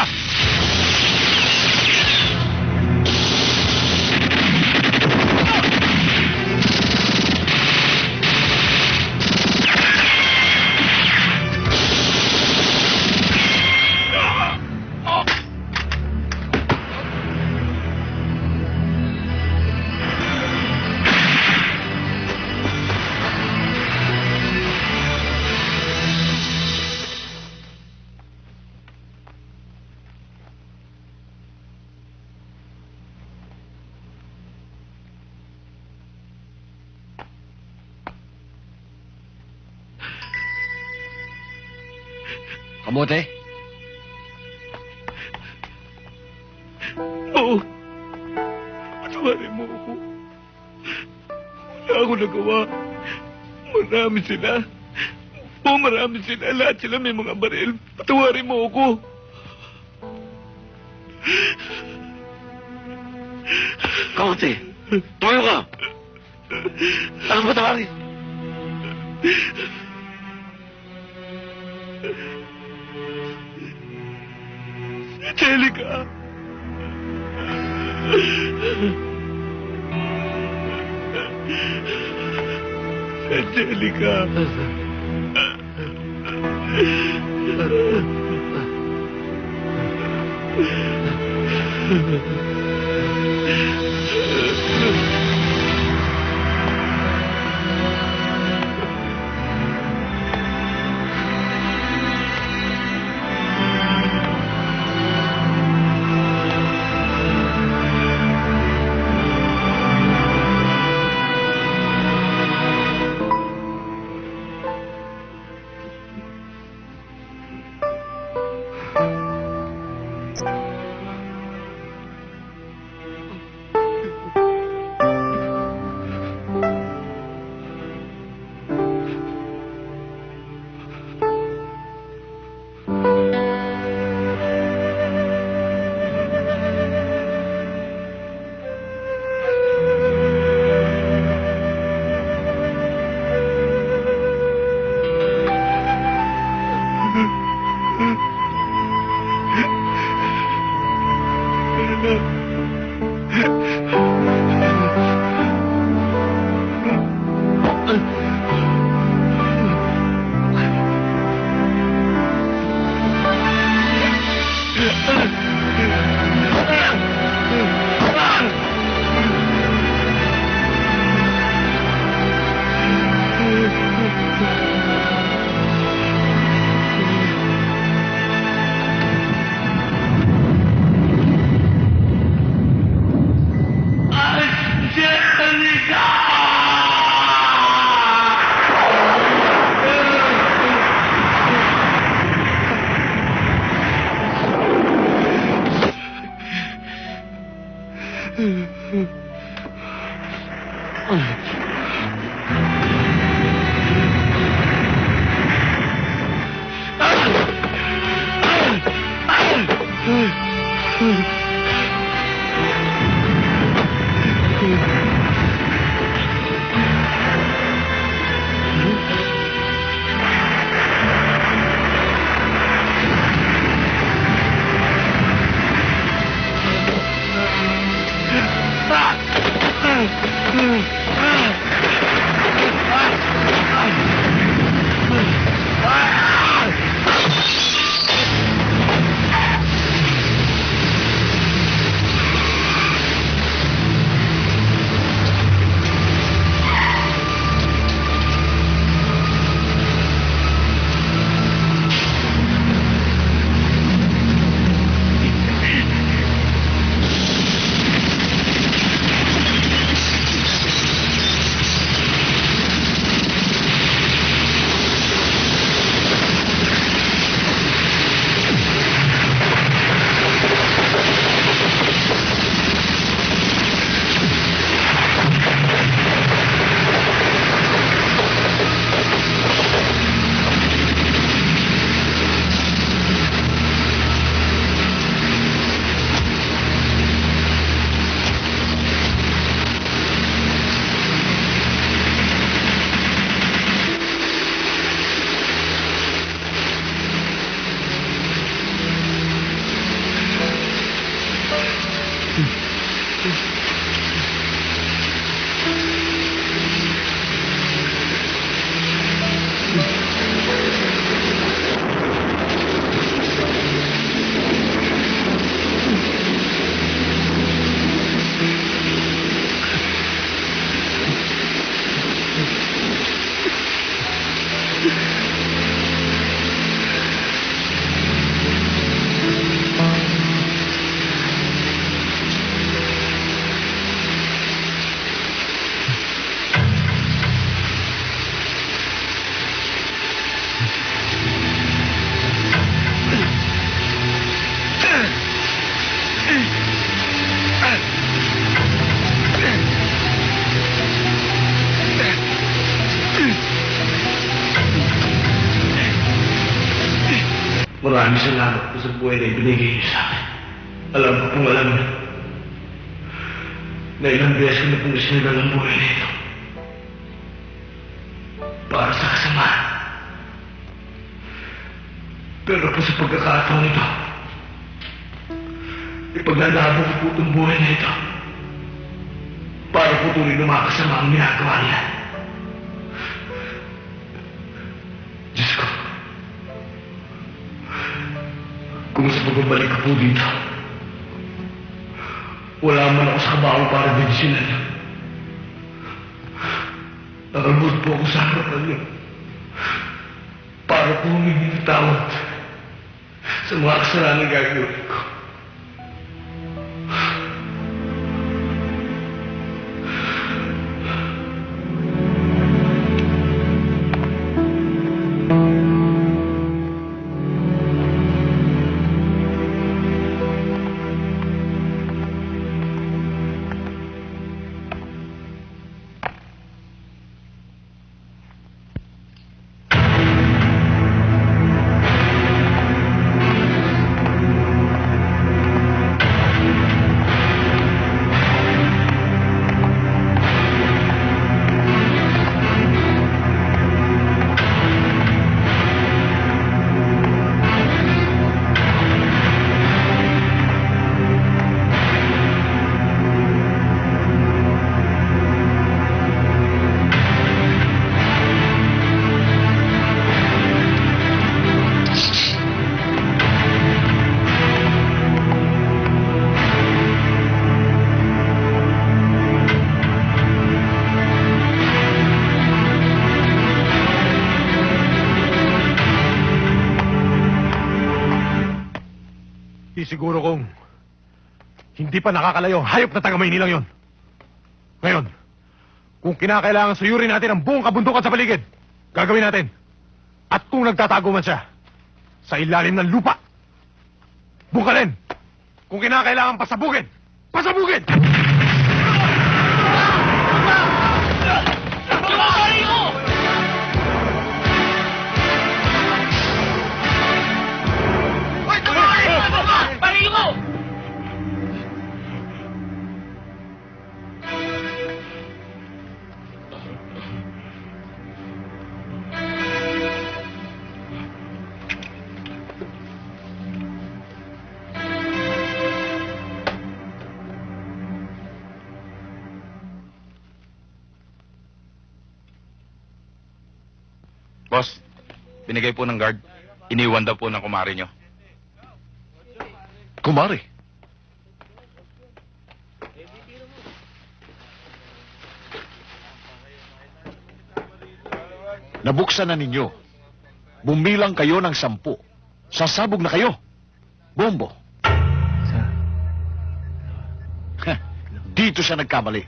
Kamote?
Oo. Patawarin mo ako. Wala ako nagawa. Marami sila. Marami sila. Lahat sila may mga baril. Patawarin mo ako.
Kamote! Tumayo ka! Ano patawarin?
Angelica! Angelica!
Maraming salamat po sa buhay na ibinigay niyo sa akin. Alam ko kung alam niyo na ilang beses ko na pong isinadal ang buhay na ito. Para sa kasamaan. Pero po sa pagkakataon ito, ipaglalabo ko po itong buhay na ito para po tuloy na makasama ang ginagawa niya. Diyos ko, kung sa pagbabalik ko po dito, wala man ako sa kabaho para dedisyonan. Nakalugod po ako sa harapan niyo para po humingi ng tawad sa mga kasalanan gagawin ko.
Siguro kung hindi pa nakakalayo, hayop na taga Maynilang yon. Ngayon, kung kinakailangan suyurin natin ang buong kabundukan sa paligid, gagawin natin. At kung nagtatago man siya sa ilalim ng lupa, bungkalin. Kung kinakailangan pasabugin, pasabugin!
Boss, binigay po ng guard. Iniwan daw po ng kumari nyo.
Kumari. Nabuksan na ninyo. Bumilang kayo ng 10. Sasabog na kayo. Bombo. Dito siya nagkamali.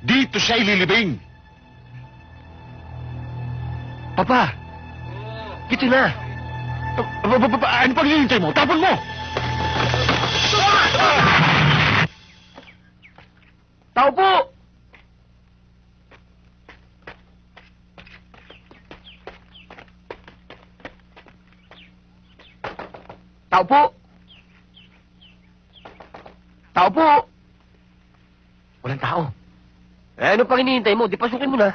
Dito siya ililibing. Papa! Ito na! Ano pang hinihintay mo? Tapon mo! Tao po! Tao po! Tao po! Walang tao.
Ano pang hinihintay mo? Di pasukin mo na.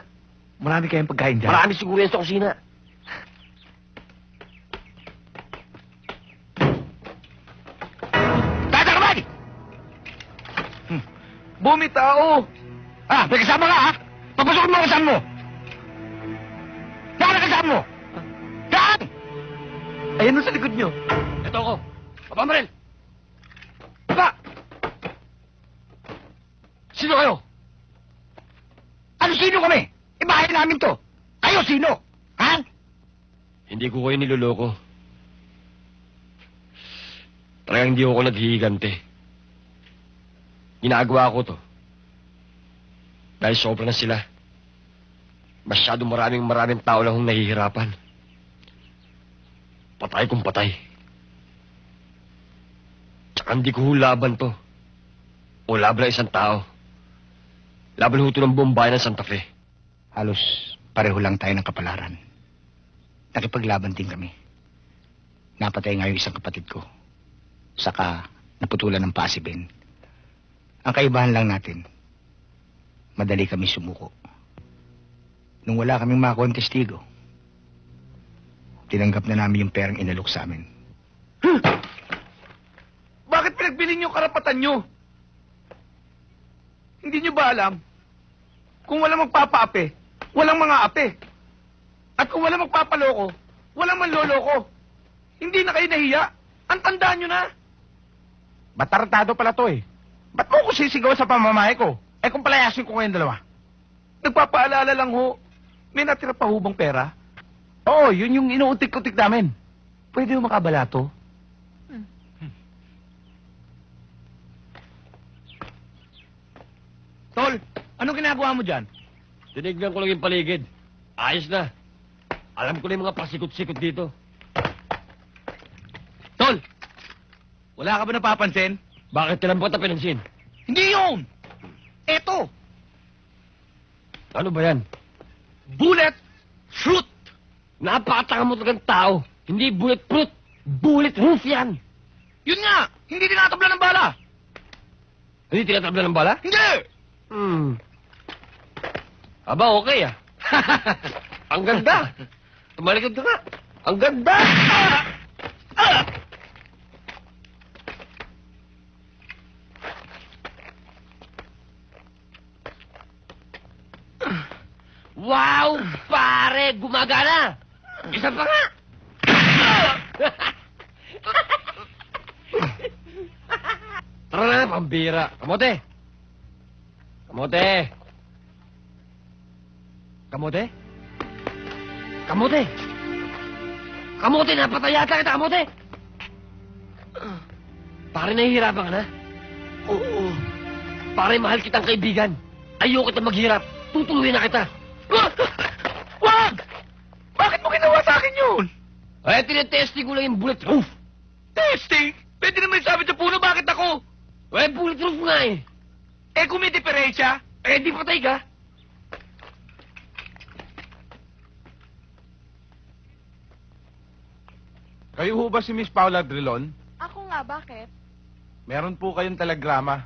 Marami kayong pagkain dyan.
Marami siguro yan sa kusina.
Tatakabay! Bumitao! Ah, may kasama ka, ha? Papasukin mo ang kasama mo! Saan ang kasama mo? Saan? Ayan sa likod nyo.
Ito ako. Papa Marel!
Papa! Sino kayo? Ano sino kami? Bahay namin to. Kayo sino? Ha?
Hindi ko kayo niloloko. Talagang hindi ako naghihigante. Ginagawa ko to. Dahil sobra na sila. Masyado maraming tao lang ang nahihirapan. Patay kung patay. Tsaka hindi ko laban to. O laban ng isang tao. Laban ho to ng buong bayan ng Santa Fe.
Halos pareho lang tayo ng kapalaran. Nakipaglaban din kami.
napatay nga yung isang kapatid ko. Saka naputulan ng paa si Ben. Ang kaibahan lang natin, madali kami sumuko. Nung wala kaming makuha ng testigo, tinanggap na namin yung perang inalok sa amin.
Bakit pinagbili niyo karapatan niyo? Hindi niyo ba alam? Kung walang magpapaapi, walang mga api. At kung walang magpapaloko, walang manloloko. Hindi na kayo nahiya. Ang tandaan niyo na. Batarantado pala to eh. Ba't mo ko sisigaw sa pamamahay ko? Eh kung palayasin ko kayong dalawa. Nagpapaalala lang ho. May natira pa hubang pera? Oo, yun yung inuutik-utik namin. Pwede yung makabala to? Tol, anong ginagawa mo dyan?
Tinignan ko lang yung paligid. Ayos na. Alam ko na yung mga pasikot-sikot dito.
Tol, wala ka ba napapansin?
Bakit ka lang ba pinansin?
Hindi yun! Eto,
Ano ba yan?
bullet fruit!
Napakatanga mo talagang tao. Hindi bulletproof. Bulletproof yan.
Yun nga, hindi tinatabla ng bala.
Hindi tinatabla ng bala?
Hindi!
Aba, okay ah. Ang ganda. Tumalikod ka nga. Ang ganda! Wow, pare! Gumagana! Isa pa nga! Tara na, pambira. Kamote! Kamote! Kamote? Kamote! Kamote, napatay yata kita, kamote! Pare, nahihirapan ka na? Oo. Pare, mahal kitang kaibigan. Ayoko kita maghirap. Tutuluyan na kita.
Wag! Bakit mo ginawa sa akin yun?
Eh, tinetesting ko lang yung bulletproof.
Testing? Pwede naman sabi sa puno, bakit ako?
Eh, bulletproof nga eh.
Eh, kung may diferensya,
Eh, di patay ka.
Kayo ho ba si Miss Paula Drilon?
Ako nga, bakit?
Meron po kayong telegrama.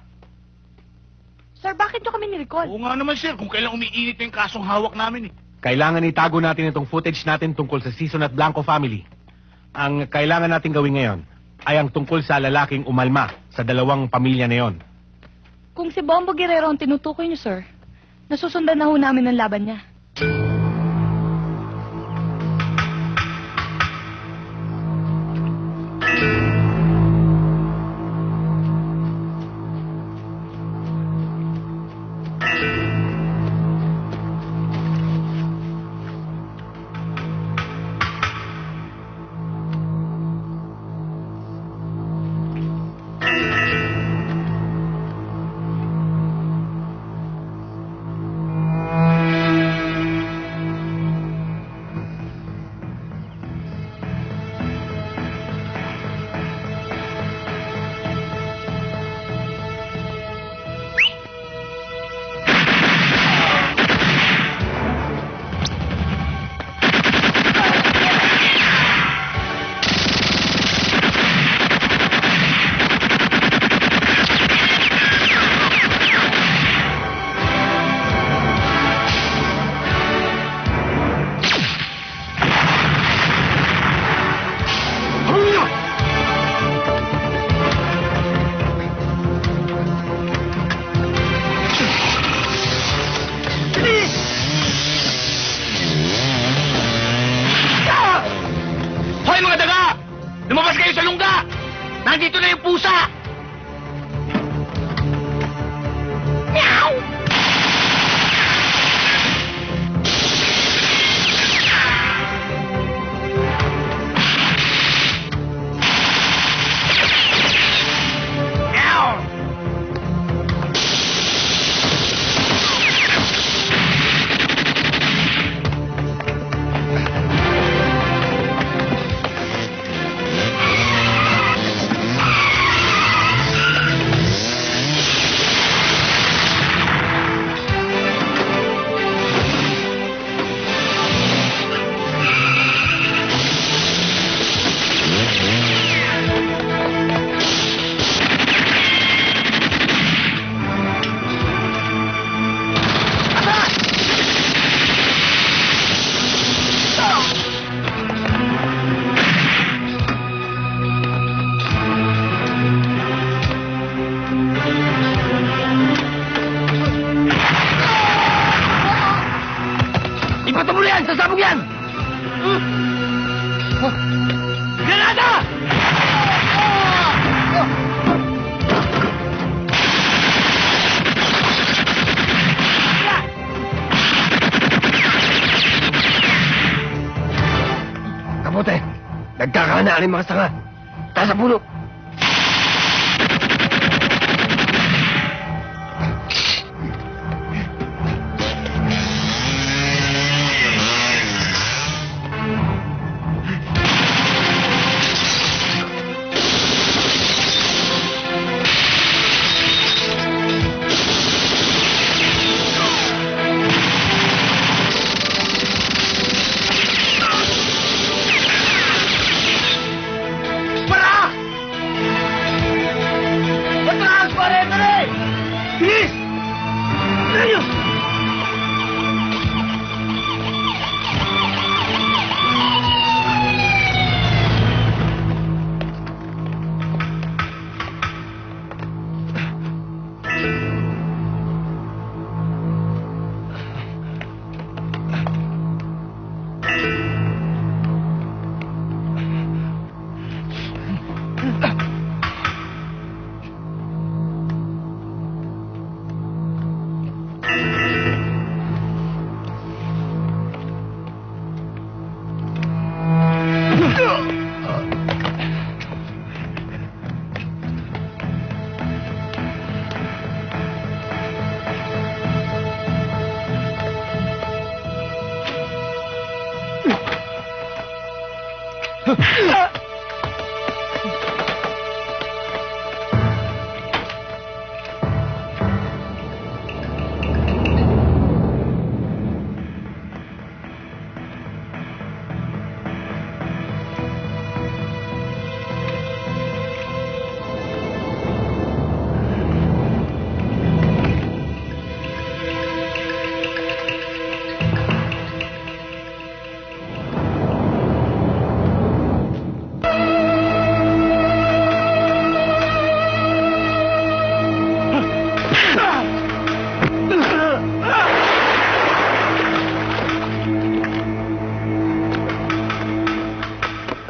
Sir, bakit nyo kami nirecall?
Oo nga naman, sir. Kung kailan umiinit yung kasong hawak namin eh.
Kailangan itago natin itong footage natin tungkol sa Season at Blanco family. Ang kailangan natin gawin ngayon ay ang tungkol sa lalaking umalma sa dalawang pamilya na yon.
Kung si Bombo Guerrero ang tinutukoy nyo, sir, nasusundan na ho namin ang laban niya.
Sasabog yan! Sasabog yan! Granada! Kamote, nagkakahanaan yung mga sanga. Taas sa puno.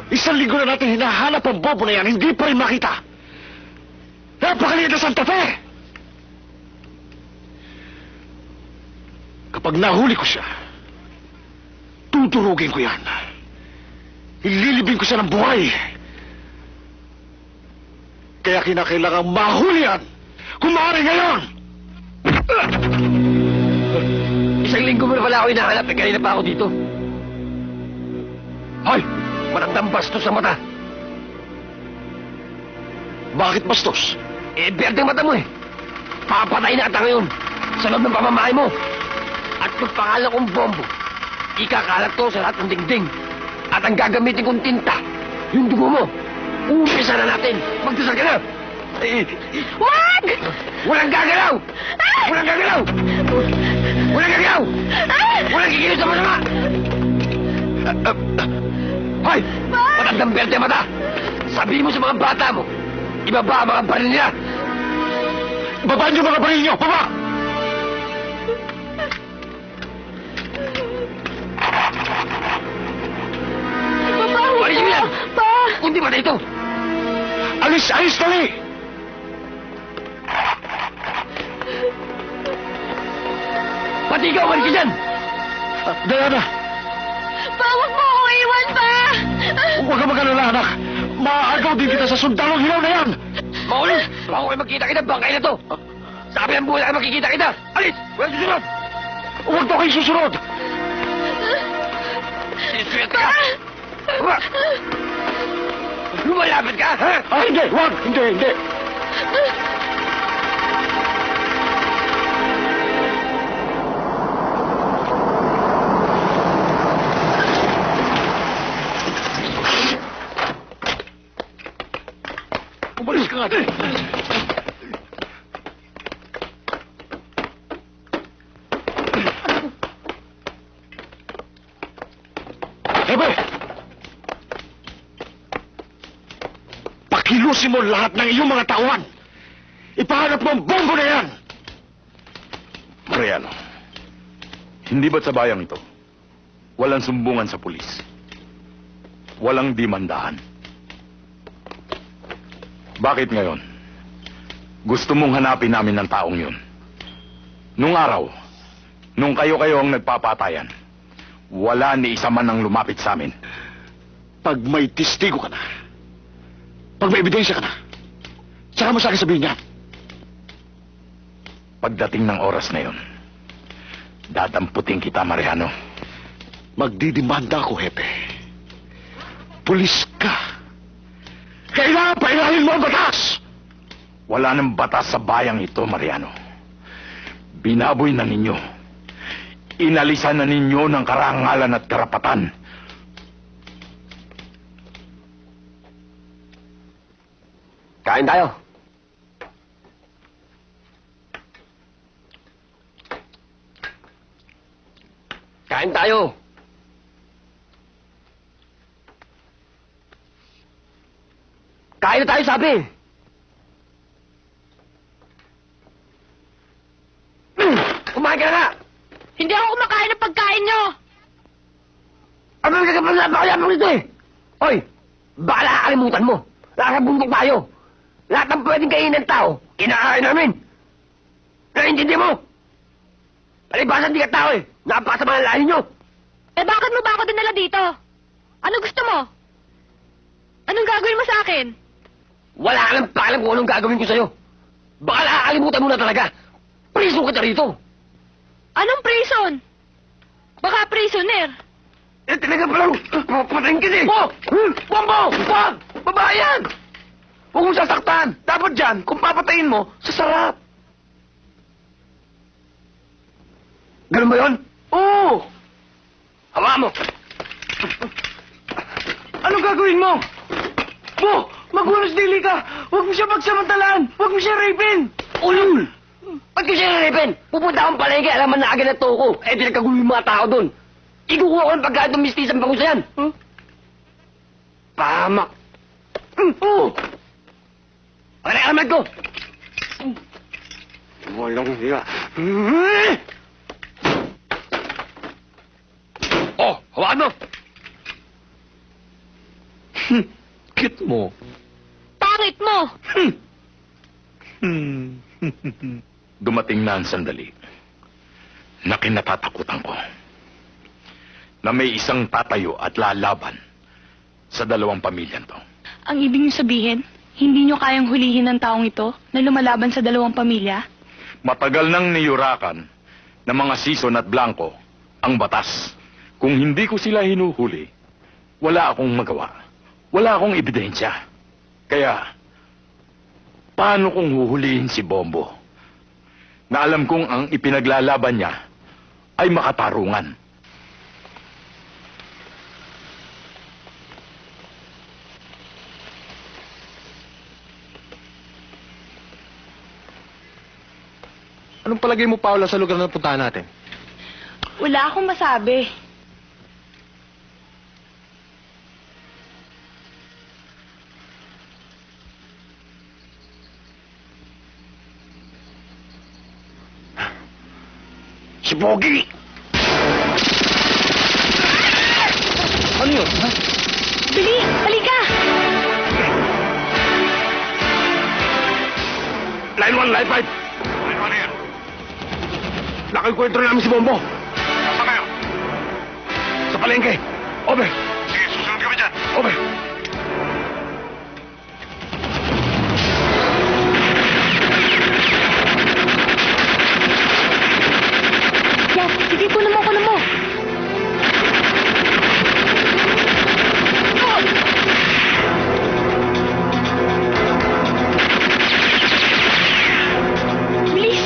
Isang linggo na natin hinahanap ang bobo na yan, hindi pa rin makita. Napakaliit na Santa Fe! Kapag nahuli ko siya, tuturugin ko yan. Ililibing ko siya ng buhay. Kaya kinakailangang mahuli yan. Kung maaari ngayon!
Isang linggo mo na pala ako hinahanap. Kanina pa ako dito. Hoy! Matandang bastos sa mata.
Bakit bastos?
Berde mata mo eh. Papatay na kita ngayon sa loob ng pamamahay mo. At kung pangalan kong bombo, ikakalat ko sa lahat ng dingding. At ang gagamitin kong tinta, yung dugo mo. Umpisa na natin. Magdasal ka na.
Wag!
Walang gagalaw! Walang gagalaw! Walang gagalaw! Walang kikilos sa masama! Hoy! Matandang berde mata! Sabihin mo sa mga bata mo, ibaba ang mga baril nila!
Babaan niyo mga baril niyo! Baba!
Alis mo yan! Kundi mata ito!
Alis! Alis! Dali!
Pati ikaw, umalis ka dyan!
Diana!
Huwag mo ako iwan pa!
Huwag ka mag-alala, anak! Maaagaw din kita sa sundalong hilaw na yan!
Maulis! Baka kayo magkita-kita, bangkay na to! Sabi ng buhay na makikita kita! Alis! Walang susunod!
Huwag daw kayo susunod!
Siniswerte ka! Ba? Lumalapit ka, ha?
Hindi! Huwag! Hindi! Umalis ka nga! Ebe! Pakilusin mo lahat ng iyong mga tauhan! Ipahanap mo ang bombo na yan!
Mariano, hindi ba't sa bayang ito?
Walang sumbungan sa pulis. Walang dimandahan. Bakit ngayon? Gusto mong hanapin namin ng taong yun. Nung araw, nung kayo-kayo ang nagpapatayan, wala ni isa man ang lumapit sa amin.
Pag may testigo ka na, pag may ebidensya ka na, saka mo sa akin sabihin niya.
Pagdating ng oras na yun, dadamputin kita, Mariano.
Magdidimanda ako, Hepe. Pulis ka. Kailangan pailangin mo ang batas!
Wala nang batas sa bayang ito, Mariano. Binaboy na ninyo. Inalisan na ninyo ng karangalan at karapatan.
Kain tayo. Kain tayo. Kain na tayo, sabi. Kumain ka na nga.
Hindi ako kumakain ng pagkain nyo!
Ano ang napakayabang nito eh? Hoy, baka nakakalimutan mo. Nasa bundok tayo. Lahat ng pwedeng kainin ng tao, kinakain namin. Naintindi mo? Palibasan di ka tao eh. Napakasama ng lahi nyo.
Eh bakit mo ba ako dinala dito? Ano gusto mo? Anong gagawin mo sa akin?
Wala ka nang pakialam kung anong gagawin ko sa'yo. Baka nakakalimutan mo na talaga. Priso kita rito.
Anong prison? Baka prisoner.
Eh, talaga palang papatayin kita eh.
Bombo! Wag! Babae yan! Huwag mo sasaktan. Dapat dyan, kung papatayin mo, sasarap.
Ganun ba yun?
Oo!
Hawa mo.
Anong gagawin mo? Bo! Magwalas dili ka! Huwag mo siya pagsamantalaan! Huwag mo siya rapin!
Ulul! Ba't ko siya naripin? Pupunta akong palengke, alaman na agad na toko. Eh, pinagkagulo yung mga tao doon. Ikukuha ko ng pagkain ng mistisang bangus yan.
Huh?
Pahamak.
Oo!
Ang alaman ko! Walang hiya. Oh, hawakan mo!
Cute mo.
Pangit mo!
Dumating na ang sandali na kinatatakutan ko na may isang tatayo at lalaban sa dalawang pamilyan to.
Ang ibig niyo sabihin, hindi niyo kayang hulihin ng taong ito na lumalaban sa dalawang pamilya?
Matagal nang niyurakan ng mga Sison at Blanco ang batas. Kung hindi ko sila hinuhuli, wala akong magawa. Wala akong ebidensya. Kaya, paano kung huhulihin si Bombo? Na alam kong ang ipinaglalaban niya ay makatarungan.
Anong palagay mo, Paula, sa lugar na puntahan natin?
Wala akong masabi.
Si Pogi! Ano yun, ha?
Bili! Halika!
Line 1, line 5!
Line 1 yan.
Nakikwentro namin si Bombo.
Saan kayo?
Sa palengke. Over.
Sige, susunod kami dyan.
Over.
Yan! Sige, kunin mo, kunin mo! Bilis!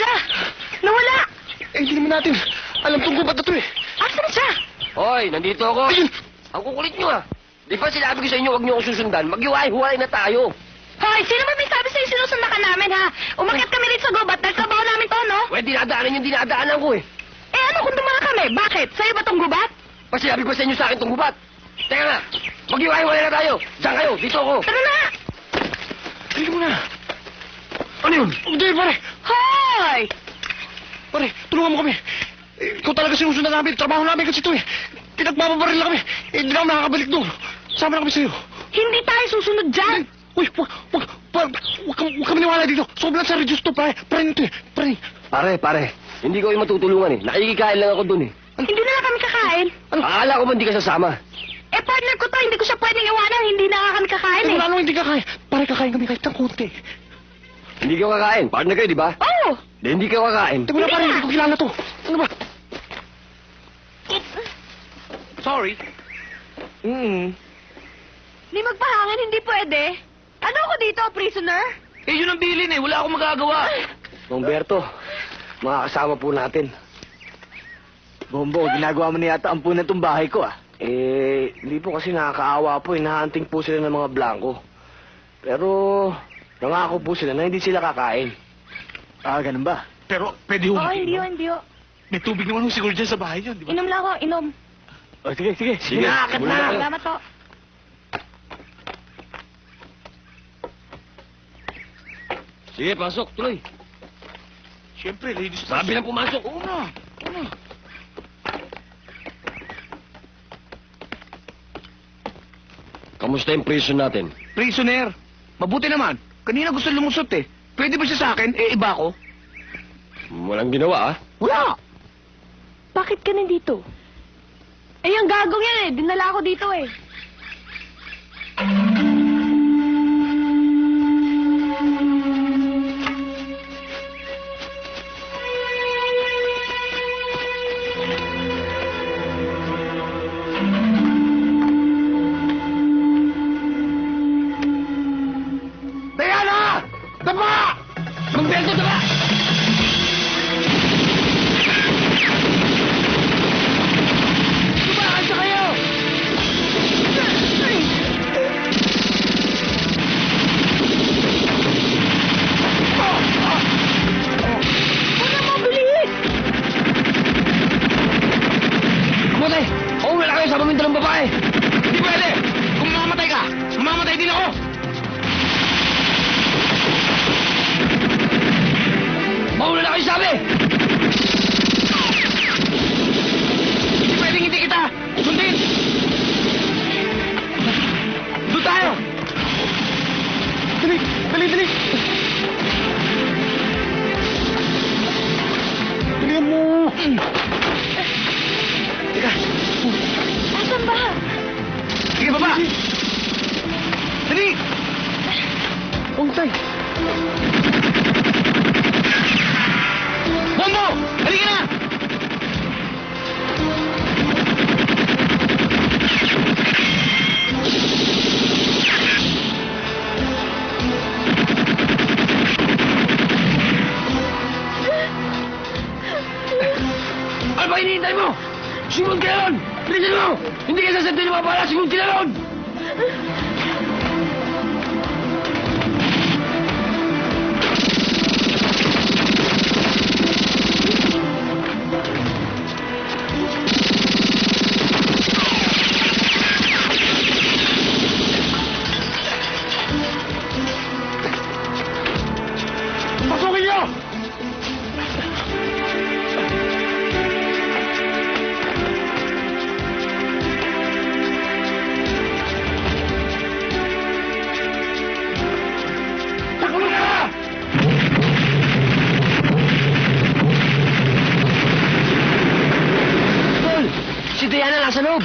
siya? Nawala!
Eh, hindi naman natin alam tong gubat na to eh.
Asan siya?
Hoy, nandito ako.
Ayun!
Ang kukulit nyo ah. Di ba sinabi ko sa inyo, huwag nyo akong susundan. Maghiwalay na tayo.
Hoy, sino ba may sabi sa'yo sinusundan ka namin, ha? Umakyat kami rin sa gubat, nagtrabaho namin to, no?
Pwede dinadaanan yung dinadaanan ko eh.
Eh, ano kung dumara kami? Bakit? Sa'yo ba tong gubat?
Pa sinabi ko sa inyo sa akin tong gubat. Teka nga, maghiwalay na tayo. Diyan kayo, dito ako.
Tara na!
Halika mo na! Ano yun? Hindi, pare!
Hoy!
Pare, tulungan mo kami. Ikaw talaga sinusundan namin. Trabaho namin kasi ito eh. Pinagbababaril na kami. Hindi na ako nakakabalik doon. Sama na kami sa'yo.
Hindi tayo susunod dyan!
Uy, wag kami niwala dito. Sobrang sa reduce to, pare. Pare nito eh.
Pare. Hindi ko kayo matutulungan eh. Nakikikain lang ako dun eh.
Hindi na lang kami kakain.
Akala ko ba hindi ka sasama?
Eh, partner ko to, hindi ko siya pwedeng iwanan, hindi na kami kakain, eh.
Wala nang hindi kakain. Pare, kakain kami kahit ng konti.
Hindi kayo kakain. Partner kayo, di ba?
Oo!
Hindi kayo kakain.
Teka na, pare. Hindi ko kilala to. Ano ba?
Sorry.
Hindi magpahangin, hindi pwede. Ano ako dito, prisoner?
Eh, yun ang bilin eh. Wala akong magagawa. Humberto, mga kasama po natin.
Bombo, ginagawa mo na yata ang punan tong bahay ko ah.
Eh, hindi po kasi nakakaawa po. Hinahunting po sila ng mga blanco. Pero, nangako po sila na hindi sila kakain.
Ah, ganun ba?
Pero, pwede ho.
Oo, hindi ho.
May tubig naman ho siguro dyan sa bahay yun, di ba?
Inom lang ako, inom.
O, sige.
Sige,
Nakakit
muna
na.
kayo.
Salamat po.
Sige, pasok. Tuloy.
Siyempre, ladies first.
Sabi lang pumasok.
Una.
Kamusta yung prison natin?
Prisoner. Mabuti naman. Kanina gusto lumusot eh. Pwede ba siya sa akin? Eh, iba ko.
Walang ginawa ah.
Wala.
Bakit ka nandito? Eh, yung gagong yan, eh. Dinala ako dito, eh.
Diana! Tama!
Magberto, tama!
Tumakas na kayo!
Wala mo, bilis!
Kamatay! Mauna na kayo sa paminta ng babae!
Hindi pwede! Kung mamamatay ka, mamamatay din ako!
Mauna na kayo sabi!
Hindi pwedeng hindi kita! Sundin! Doon tayo! Dali! Dali mo! Teka!
Asan ba?
Sige, baba! Dali!
Tay.
Bombo! Halika na!
Ano ba hinihintay mo? Sumunod ka na ron! Bilisan mo! Hindi ka sasabihin ng mga bala! Sumunod ka na ron!
Pasukin niyo! Takbo na!
Tol! Si Diana nasa loob!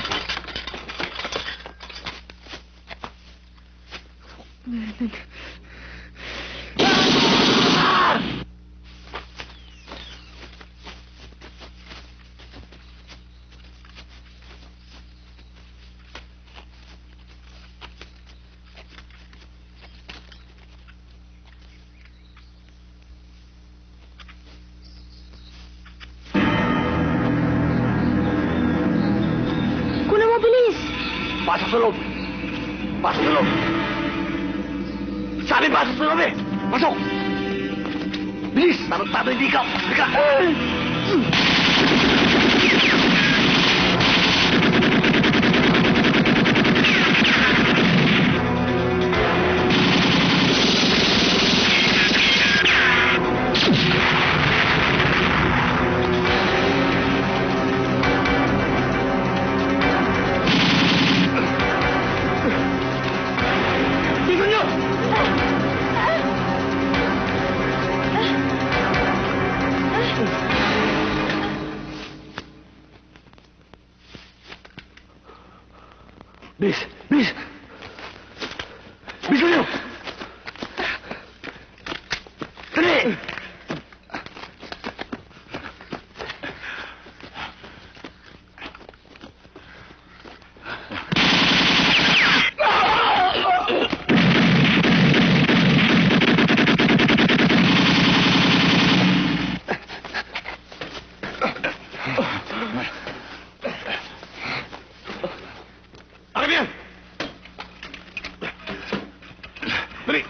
Pasok sa loob! Pasok sa loob! Sabi, pasok sa loob eh! Pasok! Bilis! Tarantado hindi ka! Halika! Bis! Bis! Bis kayo! Dali! Akin yan! Dali!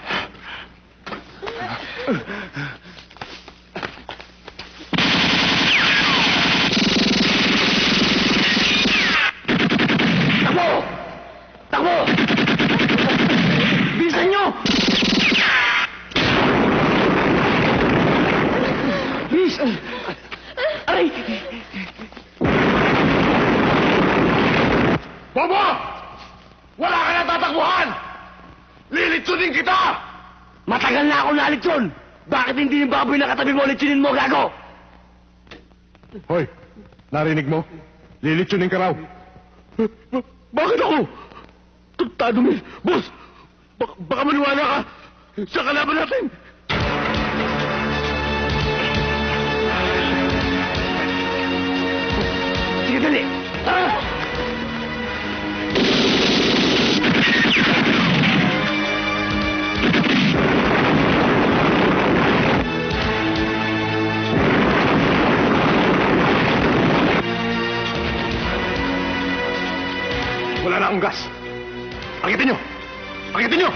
Takbo! Takbo! Bilisan nyo! Bis! Aray! Bobo! Wala ka na tatakbuhan! Lilitsunin kita! Matagal na ako nalitsun! Bakit hindi yung baboy na katabi mo litsunin mo, gago?
Hoy, narinig mo? Lilitsunin ka raw.
Bakit ako? Tagtado mo. Boss! Baka maniwala ka sa kalaban natin! Sige, dali! Ha?
Wala na akong gas. Akitin nyo! Akitin nyo!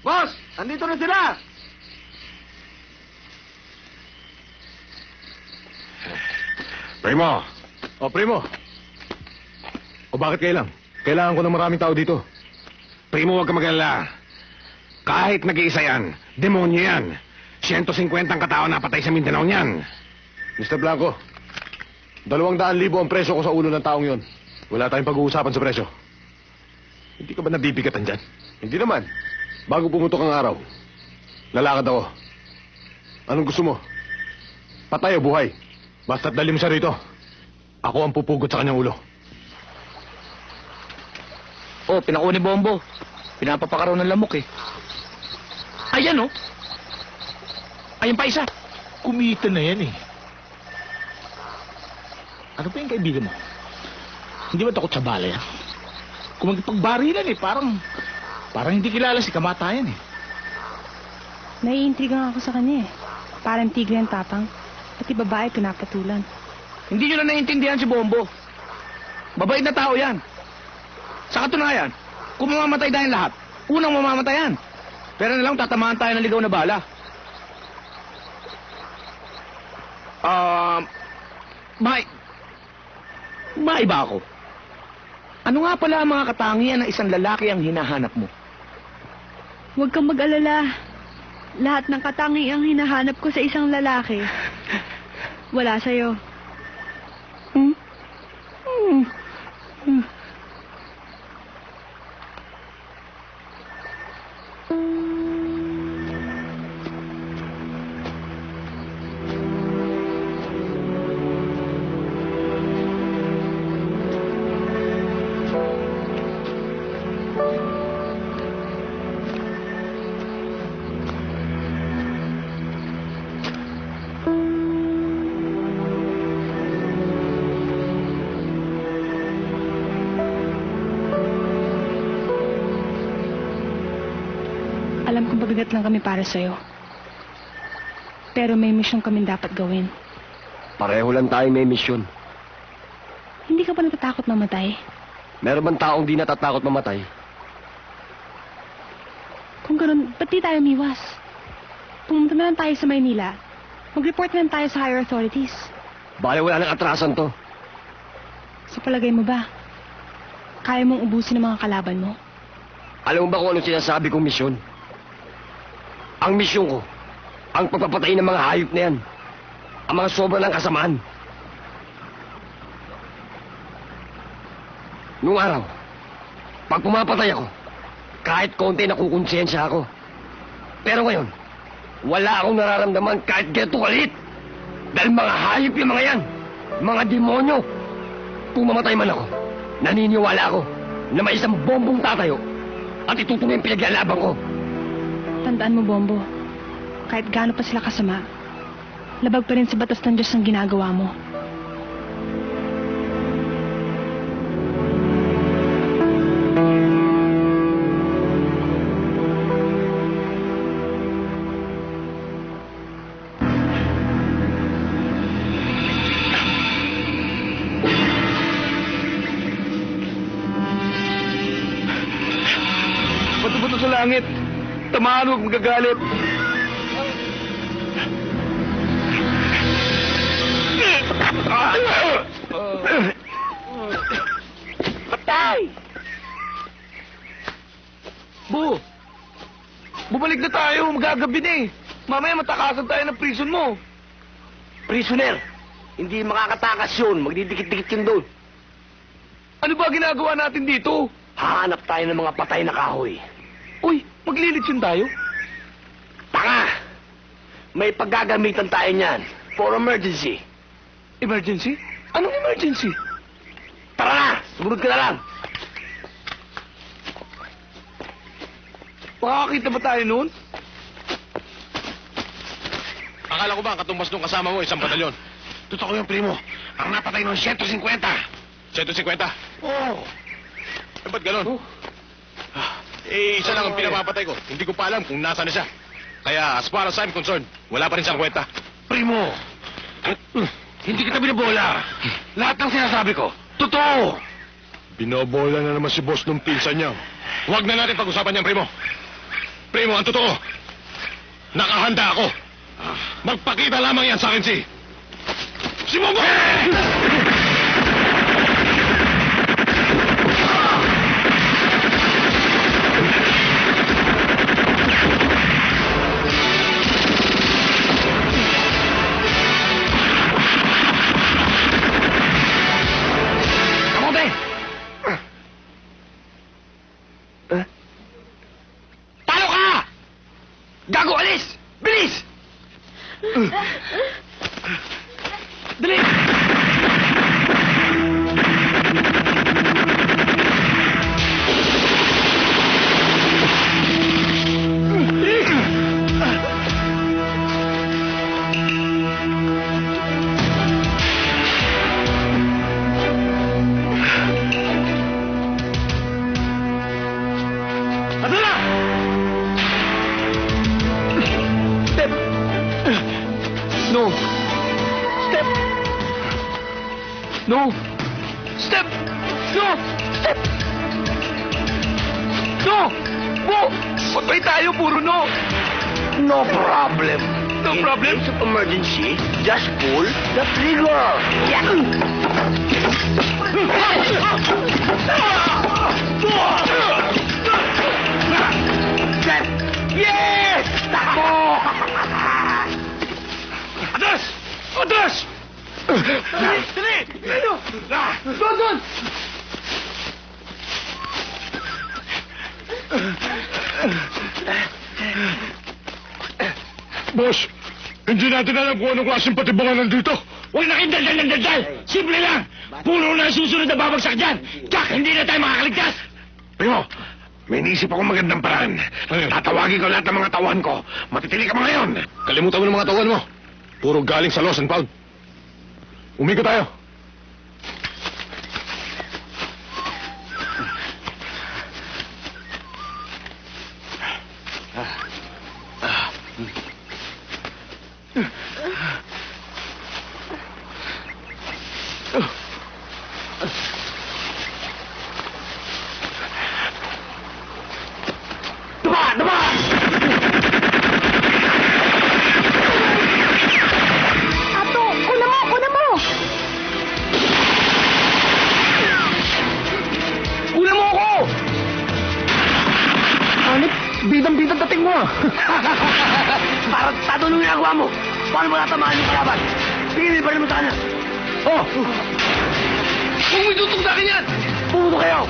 Boss! Andito na sila!
Primo! O, Primo! O, bakit kailang? Kailangan ko ng maraming tao dito.
Primo, huwag ka mag-alala. Kahit nag-iisa yan, demonyo yan. 150 ang katao na patay sa Mindanao niyan.
Mr. Blanco, 200,000 ang presyo ko sa ulo ng taong yon. Wala tayong pag-uusapan sa presyo. Hindi ka ba nabibigatan dyan? Hindi naman. Bago pumutok ang araw, lalakad ako. Anong gusto mo? Patay o buhay? Basta't dali mo siya rito. Ako ang pupugot sa kanyang ulo.
Oh, pinakuha ni Bombo. Pinapapakaraw ng lamok eh. Ayan oh. Ayan pa isa.
Kumita na yan eh. Ano pa yung kaibigan mo? Hindi ba takot sa bala yan? Kung magpagbarilan eh, parang hindi kilala si kamatayan eh.
Naiintriga ako sa kanya eh. Parang tigre ang tapang. Pati babae pinapatulan.
Hindi nyo na naiintindihan si Bombo. Mabait na tao yan. Sa katunayan, kung mamamatay tayong lahat, unang mamamatay yan. Pero na lang tatamaan tayo ng ligaw na bala. May ba ako? Ano nga pala ang mga katangian ng isang lalaki ang hinahanap mo?
Huwag kang mag-alala. Lahat ng katangiang hinahanap ko sa isang lalaki, wala sa'yo.
Alam kong pabigat lang kami para sa'yo. Pero may misyon kami dapat gawin.
Pareho lang tayong may misyon.
Hindi ka ba natatakot mamatay?
Meron bang taong di natatakot mamatay?
Kung ganun, ba't di tayo miwas? Pumunta na lang tayo sa Maynila. Mag-report na lang tayo sa higher authorities.
Bale wala nang atrasan to.
Sa palagay mo ba, kaya mong ubusin ang mga kalaban mo?
Alam mo ba kung anong sinasabi kong misyon? Ang misyon ko, ang pagpapatay ng mga hayop na yan. Ang mga sobra ng kasamaan. Noong araw, pag pumapatay ako, kahit konti nakukonsensya ako. Pero ngayon, wala akong nararamdaman kahit ganito kalit. Dahil mga hayop yung mga yan. Mga demonyo. Kung mamatay man ako, naniniwala ako na may isang bombong tatayo at itutuloy yung pinaglalaban ko.
Tandaan mo, Bombo, kahit gaano pa sila kasama, labag pa rin sa batas ng Diyos ang ginagawa mo.
Bato-bato sa langit. Tamaan, huwag magagalit. Patay! Bumalik na tayo. Magagabi na eh. Mamaya matakasan tayo ng prison mo.
Prisoner, hindi makakatakas yun. Magdidikit-dikit yun doon.
Ano ba ginagawa natin dito?
Hahanap tayo ng mga patay na kahoy.
Uy, maglilitsyon tayo.
Tanga! May paggagamitan tayo niyan. For emergency.
Emergency? Anong emergency?
Tara na! Sumunod ka na lang.
Makakakita ba tayo noon?
Akala ko ba ang katumbas nung kasama mo isang batalyon?
Totoo yung primo. Ang napatay ng 150.
150?
Oo.
Eh, ba't ganon? Isa lang ang pinapapatay ko. Hindi ko pa alam kung nasa na siya. Kaya, as far as I'm concerned, wala pa rin siyang kwenta.
Primo, hindi kita binabola. Lahat ng sinasabi ko, totoo.
Binobola na naman si boss nung pinsan niya. Huwag na natin pag-usapan niyan, Primo. Primo, ang totoo. Nakahanda ako. Magpakita lamang yan sa akin si Mongo!
Kamote! Talo ka! Gago, alis! Bilis! Dali! Adala! Step! No! Step! No! Step! No! Step! No! Bo! Patay tayo, puro no! No problem. No problem? In case of emergency, just pull the trigger. Yeah. Step! Yes! Takbo!
Atras! Atras!
Dali! Dali!
Doon, doon!
Boss, hindi natin alam kung anong klaseng patibangan nandito.
Huwag na kayong daldal ng daldal! Simple lang! Puro na susunod na babagsak dyan! Jack, hindi na tayo makakaligtas!
Primo, may naisip akong magandang paraan. Tatawagin ko lahat ng mga tauhan ko. Matitili ka mga ngayon.
Kalimutan mo ng mga tauhan mo. Puro galing sa lost and found. Umiko tayo.
Ano ginagawa mo? Paano mo natamaan yung kalaban? Sige, pa rin mo sa kanya. Oh! Kung may tutok sa akin yan! Pumunta kayo!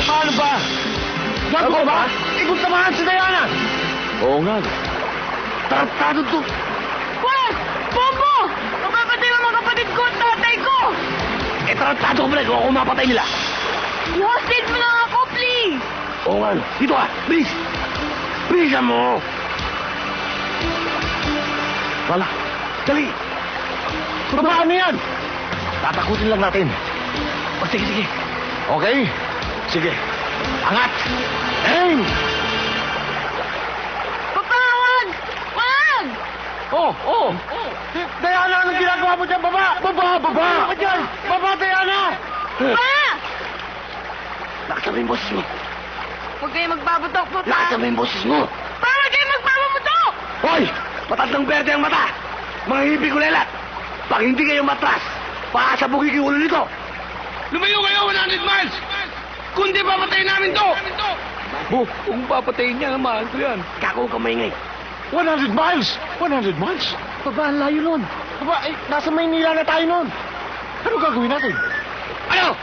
Paano ba? Gago ba? Ikot samahan si Diana! Oo nga. Tarantado to.
Wes! Bombo! Mapapatay mo mga kapatid ko at tatay ko!
Eh, tarantado ko pala kung ako mapatay nila.
I-hostage mo lang ako, please!
Oo nga. Dito ka. Bilis! Bilisan mo! Wala. Dali! Paano yan? Tatakutin lang natin. O, sige, sige. Okay? Sige. Angat! Aim!
Papawag! Wag!
Oh! Diana, anong ginagawa mo dyan? Baba! Baba! Ano ka dyan? Baba, Diana!
Pa!
Lakasan mo yung boses mo.
Huwag kayo magbabatok po, pa!
Lakasan mo yung boses mo.
Pa! Huwag kayo magbabatok!
Hoy! Matandang berde ang mata! Mga hibi kulelat! Pag hindi kayo matras, paasabugin yung ulo nito!
Lumayo kayo 100 miles! Kundi papatayin namin to!
Kung papatayin niya, mahal ko yan. Kako ka maingay. 100 miles? 100 miles? Baba, ang layo nun. Baba, nasa Maynila na tayo nun. Ano gagawin natin? Ano?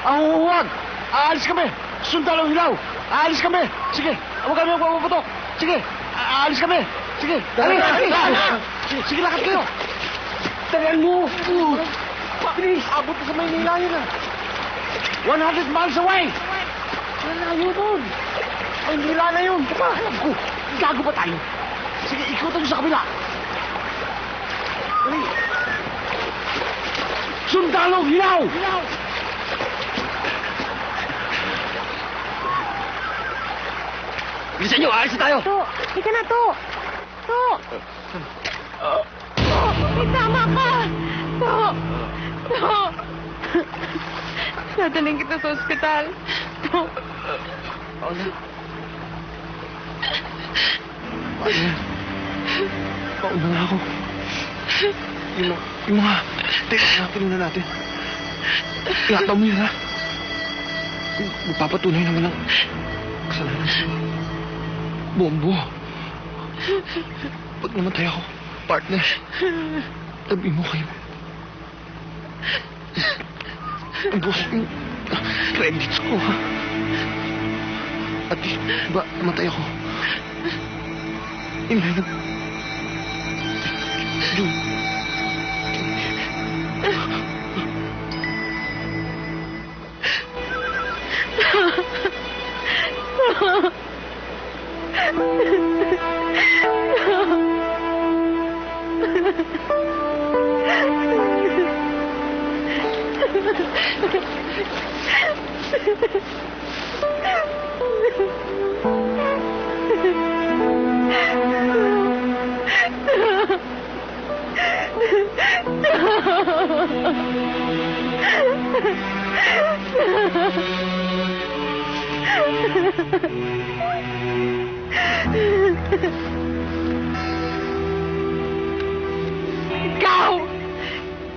Huwag! Aalis kami! Sundalo hilaw! Aalis kami! Sige, huwag kami magpapaputok! Sige, aalis kami! Sige, dali! Sige, lakad kayo! Tagal mo! Please, abot na sa Maynila yun 100 miles away! Malayo nun! Maynila na yun! Diba? Alam ko, gago ba tayo? Sige, ikutan nyo sa kabila! Dali! Sundalo hilaw! Bilisan nyo, aalis na tayo!
To, ika na to! To! May tama ka! To! Dadaling kita sa ospital. To!
Paula? Paula na ako. Yung mga teka na pinuna natin. Ihataw mo yun, ha? Magpapatunay na walang kasalanan sa Bombo. Pag namatay ako, partner, tabi mo kayo. Ubus yung credits ko, ha? At ba, namatay ako. Inay na... June.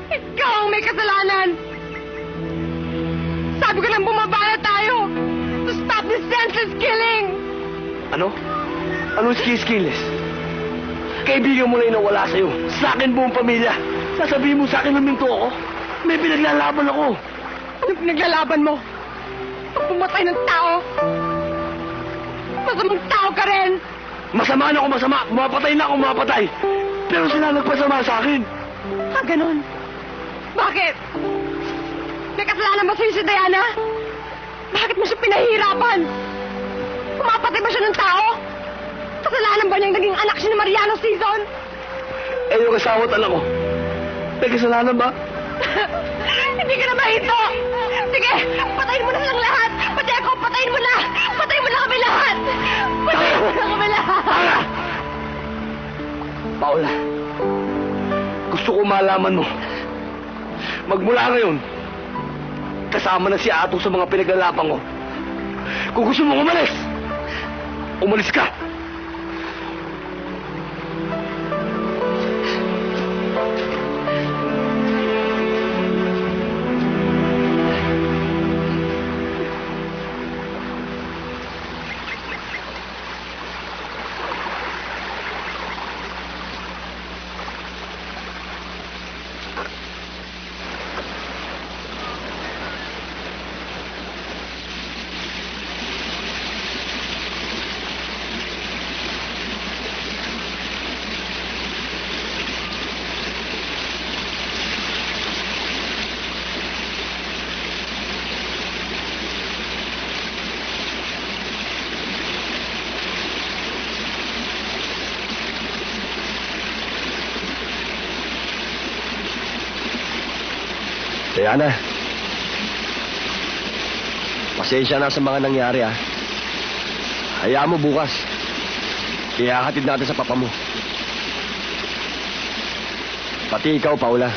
Ikaw ang may kasalanan! Sabi ko lang bumabaya tayo to stop this senseless killing!
Ano? Anong skills? Kaibigan mo na yung nawala sa'yo. Sa akin buong pamilya. Sasabihin mo sa akin huminto ako. May pinaglalaban ako.
Ano pinaglalaban mo? Pumatay ng tao? Masamang tao ka rin!
Masama na ako masama. Mapatay na ako mapatay. Pero sila nagpasama sa akin.
Ganon. Bakit? May kasalanan ba sa'yo si Diana? Bakit mo siya pinahihirapan? Pumapatay ba siya ng tao? Kasalanan ba niyang naging anak siya ni Mariano Season?
Eh, yung asawa at anak ko. May kasalanan ba?
Hindi ka na mahito! Sige, patayin mo na silang lahat! Pati ako, patayin mo na! Patayin mo na kami lahat! Patayin mo na kami lahat!
Paula, gusto ko malaman mo. Magmula ngayon, kasama na si Ato sa mga pinaglalaban ko. Kung gusto mo umalis, umalis ka. Diana, pasensya na sa mga nangyari, ah. Hayaan mo bukas. Ihahatid natin sa papa mo. Pati ikaw, Paula.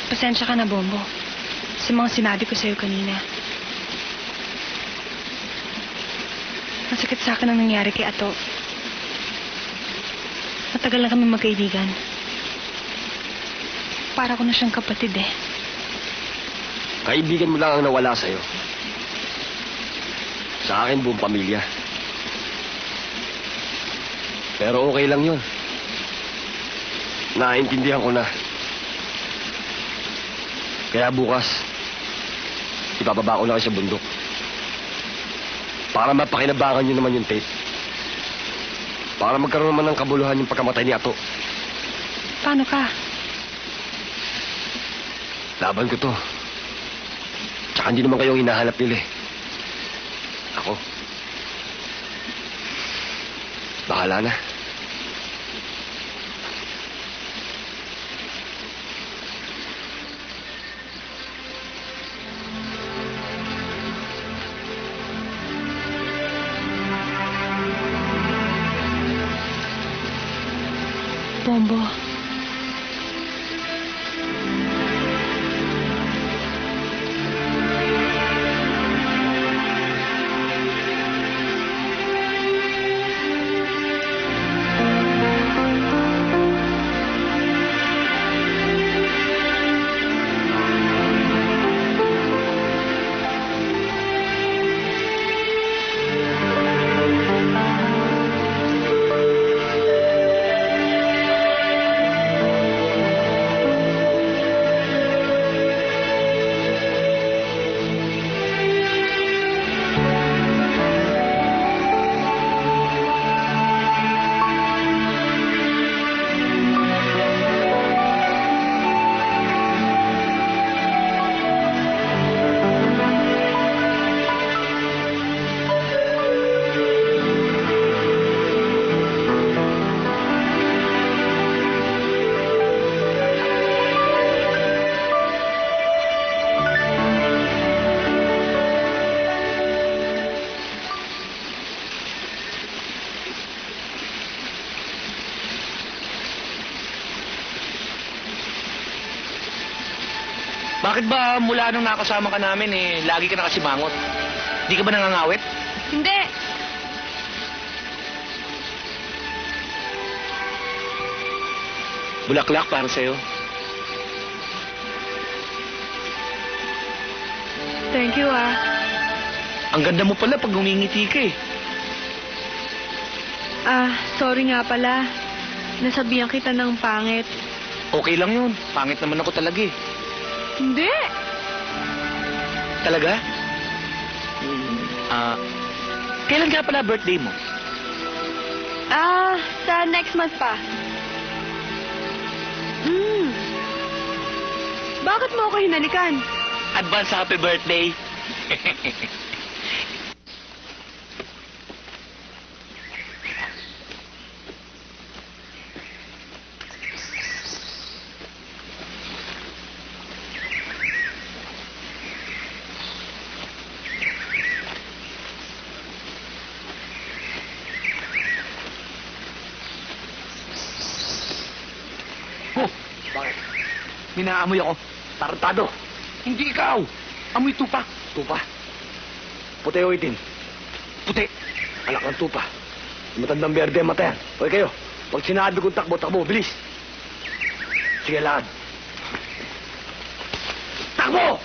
Pasensya ka na, Bombo. Sa mga sinabi ko sa'yo kanina. Masakit sa akin ang nangyari kay Ato. Matagal na kami magkaibigan. Para ko na siyang kapatid eh.
Kaibigan mo lang ang nawala sa'yo. Sa akin, buong pamilya. Pero okay lang yun. Naintindihan ko na. Kaya bukas, ibababa ko na kayo sa bundok. Para mapakinabangan nyo naman yung tape. Para magkaroon naman ng kabuluhan yung pagkamatay ni Ato.
Paano ka?
Laban ko to. Tsaka hindi naman kayong hinahanap nila eh. Ako. Bahala na.
Bombo.
Bakit ba mula nung nakasama ka namin lagi ka nakasimangot? Di ka ba nangangawit?
Hindi.
Bulaklak para sa'yo.
Thank you, ah.
Ang ganda mo pala pag ngumingiti ka eh.
Sorry nga pala. Nasabihan kita ng pangit.
Okay lang yun. Pangit naman ako talaga eh.
Hindi.
Talaga? Kailan nga pala birthday mo?
Sa next month pa. Bakit mo ako hinalikan?
Advance happy birthday.
Bakit?
Minaamoy ako.
Tarantado!
Hindi ikaw. Amoy tupa.
Tupa. Puti o itim?
Puti.
Anak ng tupa. Yung matandang berde ang mata yan. Hoy kayo, pag sinabi kong takbo, takbo, bilis. Sige, lakad. Takbo!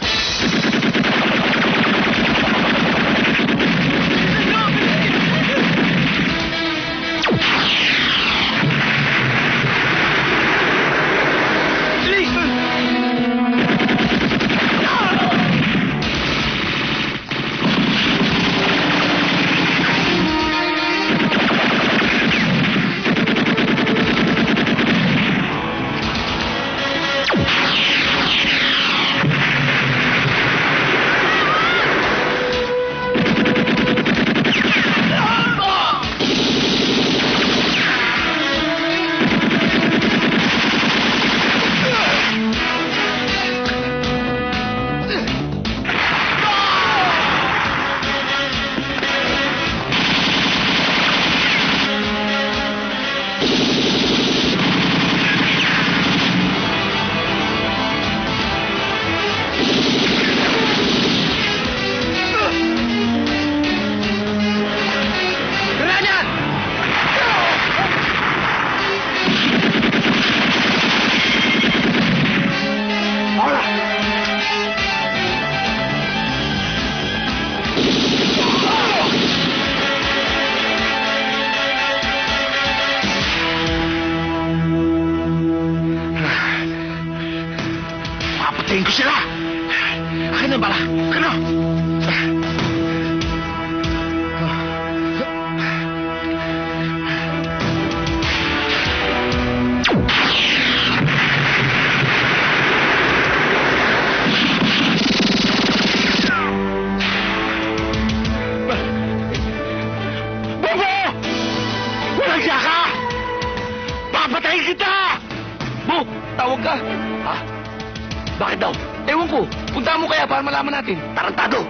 mo kaya para malaman natin. Tarantado!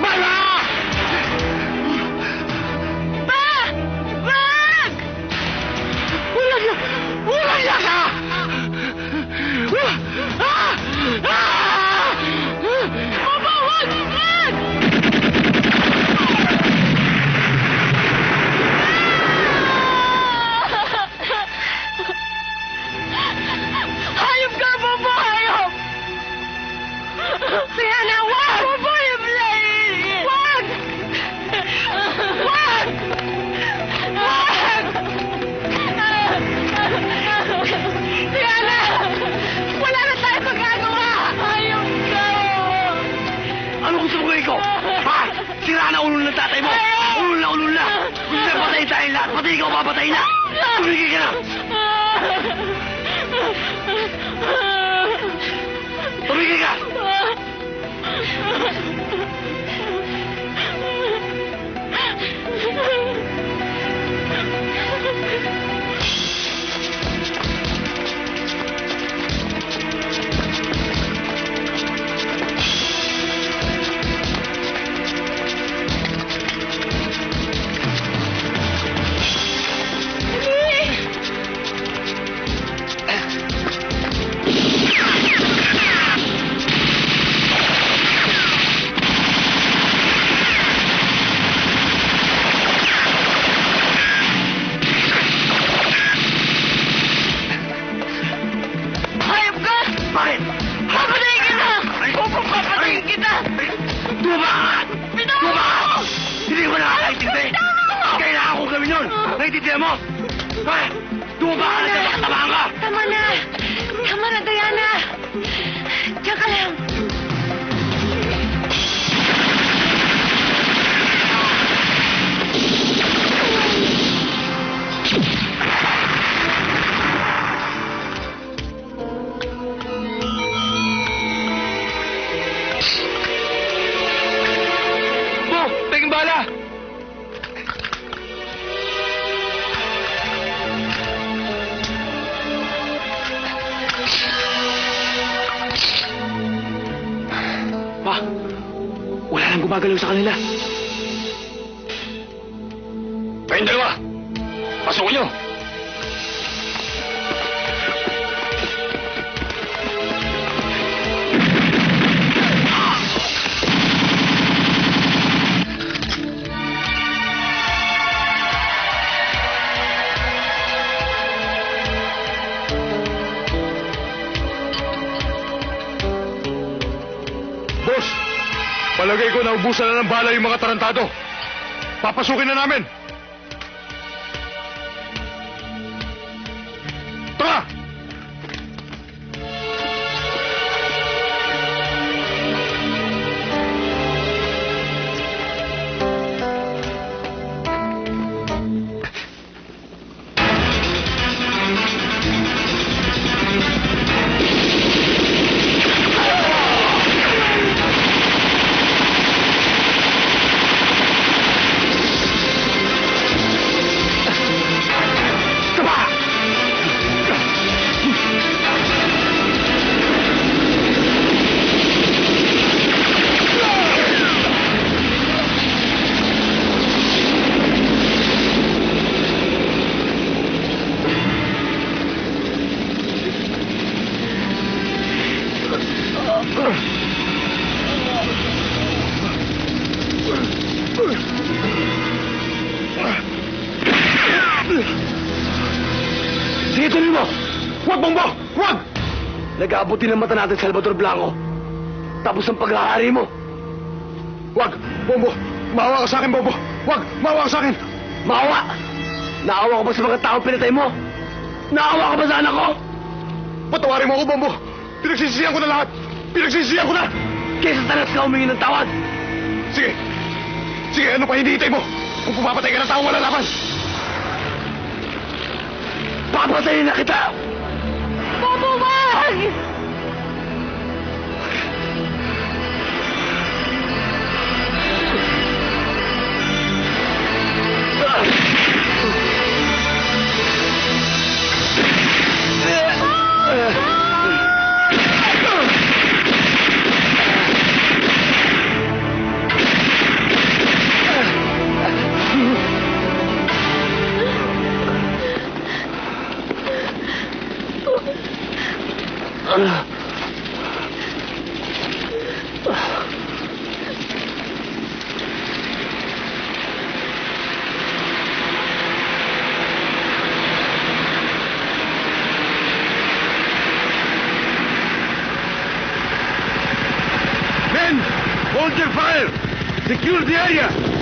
Mara!
Wag!
Walang yaka!
Bobo, wag! Wag! Hayop ka, Bobo! Hayop! Diana, wag! Bobo, yung lady! Wag! Wag! Wag! Diana! Wala na tayo magagawa! Hayop ka!
Ano gusto mo gawin ko? Ha? Sira na ulo ng tatay mo! Ulo na! Gusto na patayin tayong lahat! Pati ikaw papatayin na! Tumigil ka na! Tumigil ka!
Hayop ka!
Bakit?
Papatayin kita! Bobo, papatayin kita!
Tuma!
Bitawan
Tuma!
mo!
Hindi mo nakakaintindi! Kailangan kong gawin yun! Naiintindihan mo? Bakit? Tuma ka na sa makatamaan ka!
Tama na! Tama na, Diana! Diyan ka lang!
Bo! Tingin bala! Pa! Wala nang gumagalaw sa kanila.
Kayong dalawa! Pasukin nyo!
Boss, palagay ko naubusan na ng bala yung mga tarantado. Papasukin na namin. Tara!
Sige, tuloy mo! Huwag, Bombo! Huwag! Nag-aabuti ng mata natin, Salvador Blanco. Tapos ang pag-aari mo.
Wag! Bombo! Maawa ka sa akin, Bombo! Wag! Maawa ka sa akin!
Maawa! Naawa ko ba sa mga tao pinatay mo? Naawa ka ba sa anak ko?
Patawarin mo ako, Bombo! Pinagsisisihan ko na lahat! Pinagsisisihan ko na!
Kaysa tanas ka humingi ng tawad!
Sige! Sige, ano pa hinihintay mo? Kung pumapatay ka ng tao wala laban!
Papatayin na kita!
Bobo, wag!
Secure the area!